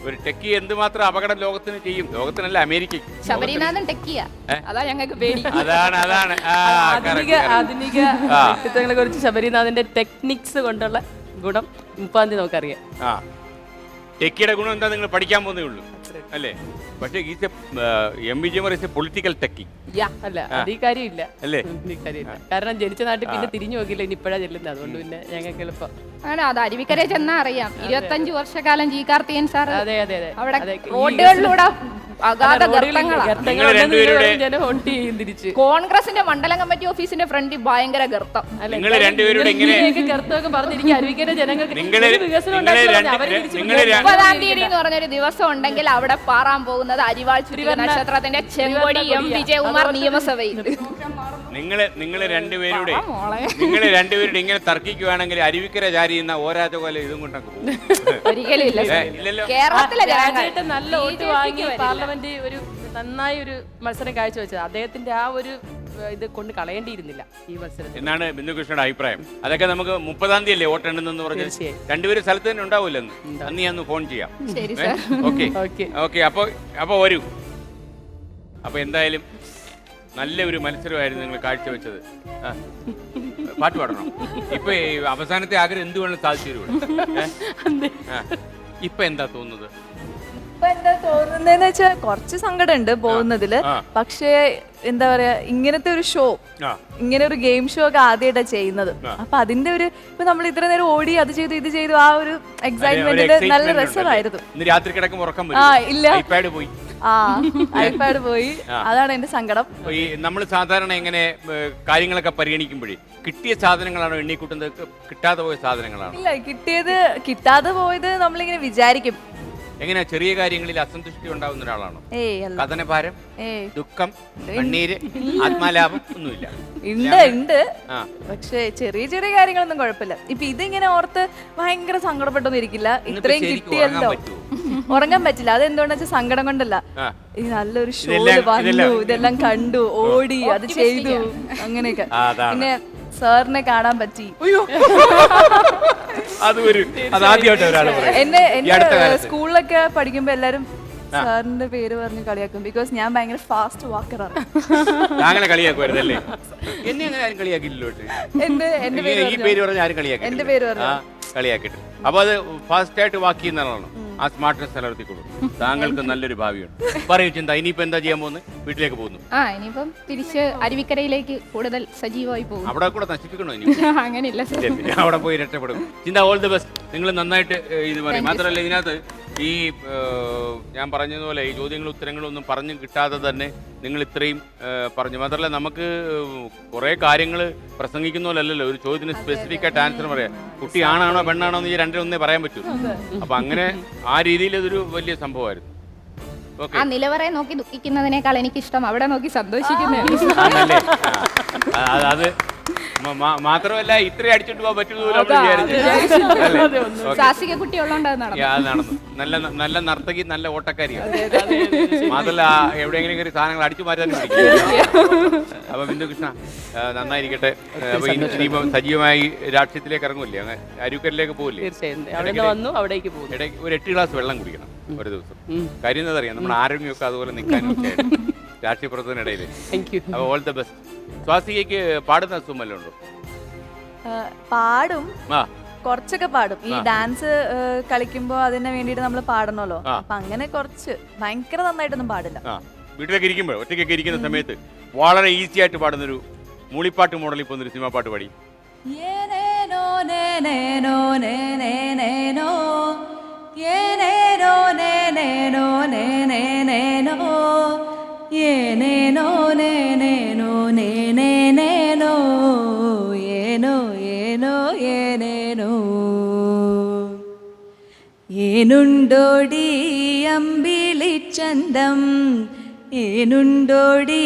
ഒരു ടെക്കി എന്തുമാത്രം അപകടം ലോകത്തിന് ചെയ്യും. ലോകത്തിനല്ല, അമേരിക്കയ്ക്ക്. ശബരിനാഥൻ ടെക്കിയ. അതാ ഞങ്ങൾക്ക് പേടി. അതാണ് ആധുനിക വ്യക്തിത്വങ്ങളെ കുറിച്ച് ശബരിനാഥന്റെ ടെക്നിക്സ് കൊണ്ടുള്ള ഗുണം 30-ാം തീയതി നമുക്കറിയാം. ടെക്കിയുടെ ഗുണം എന്താ നിങ്ങൾ പഠിക്കാൻ പോകുന്നേ ഉള്ളൂ അല്ലേ? പക്ഷേ M V Jayamar is a political techie. അല്ല, അത് ഈ കാര്യമില്ല അല്ലേ? കാരണം ജനിച്ച നാട്ടിൽ പിന്നെ തിരിഞ്ഞു നോക്കില്ല, ഇനി ഇപ്പോഴാ ചെല്ലുന്നത്. അതുകൊണ്ട് പിന്നെ ഞങ്ങൾക്ക് എളുപ്പം. ആണ്, അത് അരുവിക്കര ചെന്നാ അറിയാം. 25 വർഷക്കാലം ജി കാർത്തികൻ സാർ അതെ അതെ അതെ അവിടെ റോഡുകളിലൂടെ അഗാധ തിരിച്ച് കോൺഗ്രസിന്റെ മണ്ഡലം കമ്മിറ്റി ഓഫീസിന്റെ ഫ്രണ്ടിൽ ഭയങ്കര ഗർത്തം. നിങ്ങൾ രണ്ടുപേരുടെ ഗർത്തമൊക്കെ പറഞ്ഞിരിക്കും അരുവിക്കര ജനങ്ങൾക്ക് വികസനം 30-ാം തീയതി എന്ന് പറഞ്ഞൊരു ദിവസം ഉണ്ടെങ്കിൽ അവിടെ പാറാൻ പോകുന്നത് അരിവാൾ ചുരുവ നക്ഷത്രത്തിന്റെ ചെങ്കൊടി എം വിജയകുമാർ നിയമസഭയിൽ. നിങ്ങൾ രണ്ടുപേരുടെ ഇങ്ങനെ തർക്കിക്കുകയാണെങ്കിൽ അരുവിക്കര ചാരി എന്ന ഓരാജപോലെ ഇതും കൊണ്ടൊക്കെ ഒരിക്കലും ഇല്ലല്ലോ. കേരളത്തിലെ നല്ല വോട്ട് വാങ്ങി പാർലമെന്റ് ഒരു നന്നായി ഒരു മത്സരം കാഴ്ചവെച്ചത്. അദ്ദേഹത്തിന്റെ ആ ഒരു ഇത് കൊണ്ട് കളയേണ്ടിയിരുന്നില്ല ഈ മത്സരത്തിൽ എന്നാണ് ബിന്ദുകൃഷ്ണയുടെ അഭിപ്രായം. അതൊക്കെ നമുക്ക് 30-ാം തീയതി അല്ലേ വോട്ടെണ്ണെന്ന് പറഞ്ഞാൽ രണ്ടുപേരും സ്ഥലത്ത് തന്നെ ഉണ്ടാവില്ലെന്ന് അന്ന് ഞാൻ ഫോൺ ചെയ്യാം. ഓക്കെ. അപ്പൊ വരൂ. അപ്പൊ എന്തായാലും നല്ല ഒരു മത്സരമായിരുന്നു നിങ്ങൾ കാഴ്ചവെച്ചത്. പാട്ട് പാടണം. ഇപ്പൊ അവസാനത്തെ ആഗ്രഹം എന്ത് വേണം സാധിച്ചു തരുള്ളൂ. ഇപ്പൊ എന്താ തോന്നുന്നത്? ഇപ്പൊ എന്താ തോന്നുന്നതെന്ന് വെച്ചാൽ കുറച്ച് സങ്കടമുണ്ട് പോകുന്നതില്. പക്ഷേ എന്താ പറയാ, ഇങ്ങനത്തെ ഒരു ഷോ, ഇങ്ങനെ ഒരു ഗെയിം ഷോ ഒക്കെ ആദ്യമായിട്ടാണ് ചെയ്യുന്നത്. അപ്പൊ അതിന്റെ ഒരു ഇപ്പൊ നമ്മൾ ഇത്ര നേരം ഓടി അത് ചെയ്തു ഇത് ചെയ്തു ആ ഒരു എക്സൈറ്റ്മെന്റില് നല്ല രസമായിരുന്നു. രാത്രി കിടക്കുമ്പോൾ ഉറക്കം ഇല്ല, ഐപാഡ് പോയി. അതാണ് എന്റെ സങ്കടം. നമ്മൾ സാധാരണ എങ്ങനെ കാര്യങ്ങളൊക്കെ പരിഗണിക്കുമ്പോഴേ കിട്ടിയ സാധനങ്ങളാണോ എണ്ണിക്കൂട്ടുന്നത്, കിട്ടാതെ പോയ സാധനങ്ങളാണോ? ഇല്ല, കിട്ടാതെ പോയത് നമ്മളിങ്ങനെ വിചാരിക്കും. എങ്ങനെയാ ചെറിയ കാര്യങ്ങളിൽ അസന്തുഷ്ടി ഉണ്ടാവുന്ന ഒരാളാണോ? കഥനഭാരം, ദുഃഖം, കണ്ണീര്, ആത്മാലാഭം ഒന്നുമില്ല? ഉണ്ട്. പക്ഷെ ചെറിയ ചെറിയ കാര്യങ്ങളൊന്നും കുഴപ്പമില്ല. ഇപ്പൊ ഇതിങ്ങനെ ഓർത്ത് ഭയങ്കര സങ്കടപ്പെട്ടൊന്നും ഇരിക്കില്ല. ഇത്രയും കിട്ടിയല്ലോ, ഉറങ്ങാൻ പറ്റില്ല. അതെന്തുകൊണ്ടെന്ന് വെച്ചാൽ സങ്കടം കൊണ്ടല്ല, ഈ നല്ലൊരു ഷോയില് വന്നു, ഇതെല്ലാം കണ്ടു, ഓടി, അത് ചെയ്തു, അങ്ങനെയൊക്കെ. പിന്നെ സാറിനെ കാണാൻ പറ്റി. എന്നെ സ്കൂളിലൊക്കെ പഠിക്കുമ്പോ എല്ലാരും സാറിന്റെ പേര് പറഞ്ഞ് കളിയാക്കും. ബിക്കോസ് ഞാൻ ഭയങ്കര ഫാസ്റ്റ് വാക്കറാണ്. എന്റെ പേര് പറഞ്ഞു. അപ്പൊ അത് ഫാസ്റ്റ് ആയിട്ട് വാക്ക് ചെയ്യുന്നതാണോ? ആ സ്മാർട്ട്നെസ് നിലനിർത്തിക്കൊള്ളൂ. താങ്കൾക്ക് നല്ലൊരു ഭാവിയുണ്ട്. പറയൂ ചിന്ത, ഇനിയിപ്പോ എന്താ ചെയ്യാൻ പോകുന്നത്? വീട്ടിലേക്ക് പോകുന്നു. ഇനിയിപ്പം തിരിച്ച് അരുവിക്കരയിലേക്ക് കൂടുതൽ സജീവമായി പോകും. അവിടെ കൂടെ നശിപ്പിക്കണോ ഇനി? അങ്ങനെയില്ല സർ. പിന്നെ അവിടെ പോയി രക്ഷപ്പെടും. ചിന്ത, ഓൾ ദി ബെസ്റ്റ്. നിങ്ങൾ നന്നായിട്ട് ഇത് പറയും. മാത്രമല്ല ഇതിനകത്ത് ഈ ഞാൻ പറഞ്ഞതുപോലെ ഈ ചോദ്യങ്ങളും ഉത്തരങ്ങളും ഒന്നും പറഞ്ഞു കിട്ടാതെ തന്നെ നിങ്ങൾ ഇത്രയും പറഞ്ഞു. മാത്രമല്ല നമുക്ക് കുറേ കാര്യങ്ങൾ പ്രസംഗിക്കുന്ന പോലല്ലോ ഒരു ചോദ്യത്തിന് സ്പെസിഫിക് ആയിട്ട് ആൻസർ പറയാം. കുട്ടി ആണാണോ പെണ്ണാണോ എന്ന് ഈ രണ്ടിലൊന്നേ പറയാൻ പറ്റൂ. അപ്പൊ അങ്ങനെ ആ രീതിയിൽ ഇതൊരു വലിയ സംഭവമായിരുന്നു. ആ നിലവറയെ നോക്കി ദുഃഖിക്കുന്നതിനേക്കാൾ എനിക്കിഷ്ടം അവിടെ നോക്കി സന്തോഷിക്കുന്നതാണ്. അത് മാത്രമല്ല ഇത്രയും അടിച്ചിട്ട് പോകാൻ പറ്റുന്ന സാഹസിക കുട്ടി ഉള്ളതുകൊണ്ട് അത് നടന്നു. നല്ല നല്ല നർത്തകി, നല്ല ഓട്ടക്കാരിയാണ്. മാത്രമല്ല എവിടെയെങ്കിലും കയറി സാധനങ്ങൾ അടിച്ചു മാറ്റാൻ. അപ്പൊ ബിന്ദുകൃഷ്ണ നന്നായിരിക്കട്ടെ. അപ്പൊ ഇനിയിപ്പം സജീവമായി രാഷ്ട്രീയത്തിലേക്ക് ഇറങ്ങൂല്ലേ? അങ്ങ് അരുക്കലിലേക്ക് പോകില്ലേ? ഇടയ്ക്ക് ഒരു 8 ഗ്ലാസ് വെള്ളം കുടിക്കണം ഒരു ദിവസം. കാര്യം എന്താ അറിയാം, നമ്മുടെ ആരോഗ്യമൊക്കെ അതുപോലെ നിൽക്കാനും ഒക്കെ രാഷ്ട്രീയ പ്രവർത്തനത്തിനിടയിൽ. അപ്പൊ ഓൾ ദ ബെസ്റ്റ്. സ്വാസികയ്ക്ക് പാടുന്ന അസുഖമല്ലോ ഉണ്ടോ? പാടും, കുറച്ചൊക്കെ പാടും. ഈ ഡാൻസ് കളിക്കുമ്പോ അതിന് വേണ്ടിട്ട് നമ്മൾ പാടണല്ലോ. അപ്പൊ അങ്ങനെ കുറച്ച് ഭയങ്കര നന്നായിട്ടൊന്നും പാടില്ല. വീട്ടിലൊക്കെ ഇരിക്കുമ്പോൾ ഒറ്റയ്ക്കൊക്കെ ഇരിക്കുന്ന സമയത്ത് വളരെ ഈസി ആയിട്ട് പാടുന്നൊരു മൂളിപ്പാട്ട് മോഡലിൽ പോകുന്നൊരു സിനിമ പാട്ട് പാടി. ഏനേനോ നേനേനോ നേനേനേനോ ഏനേനോ നേനേനോ നേനേനേനോ ഏനേനോ നേനേനോ നേനേനേനോ ഏനോ ഏനോ ഏനേനോ ഏനുണ്ടോടി അമ്പിളിച്ചന്തം ഏനുണ്ടോടി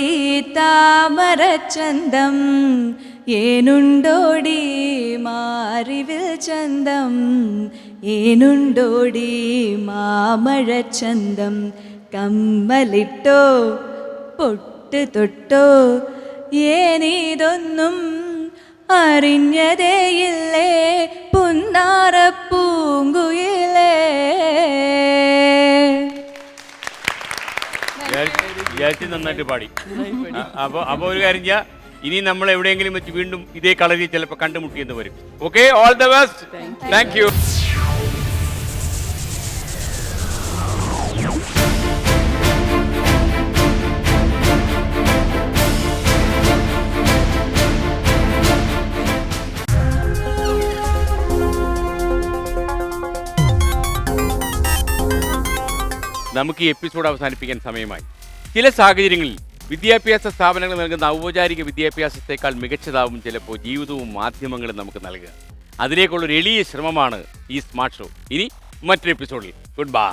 താമരച്ചന്തം ഏനുണ്ടോടി മാറിവിൽ ചന്തം ഏനുണ്ടോടി മാമഴച്ചന്തം കമ്മലിട്ടോ പൊട്ട് തൊട്ടോ ഏനീതൊന്നും അറിഞ്ഞതേയില്ലേ പുന്നാരപ്പൂങ്കുയിലേ. നന്നായിട്ട് പാടി. അപ്പൊ ഒരു കാര്യം ചെയ്യാം, ഇനി നമ്മൾ എവിടെയെങ്കിലും വെച്ച് വീണ്ടും ഇതേ കളരിൽ ചിലപ്പോൾ കണ്ടുമുട്ടിയെന്ന് വരും. Okay, all the best. Thank you. നമുക്ക് ഈ എപ്പിസോഡ് അവസാനിപ്പിക്കാൻ സമയമായി. ചില സാഹചര്യങ്ങളിൽ വിദ്യാഭ്യാസ സ്ഥാപനങ്ങൾ നൽകുന്ന ഔപചാരിക വിദ്യാഭ്യാസത്തെക്കാൾ മികച്ചതാവും ചിലപ്പോൾ ജീവിതവും മാധ്യമങ്ങളും നമുക്ക് നൽകുക. അതിലേക്കുള്ളൊരു എളിയ ശ്രമമാണ് ഈ സ്മാർട്ട് ഷോ. ഇനി മറ്റൊരു എപ്പിസോഡിൽ ഗുഡ് ബൈ.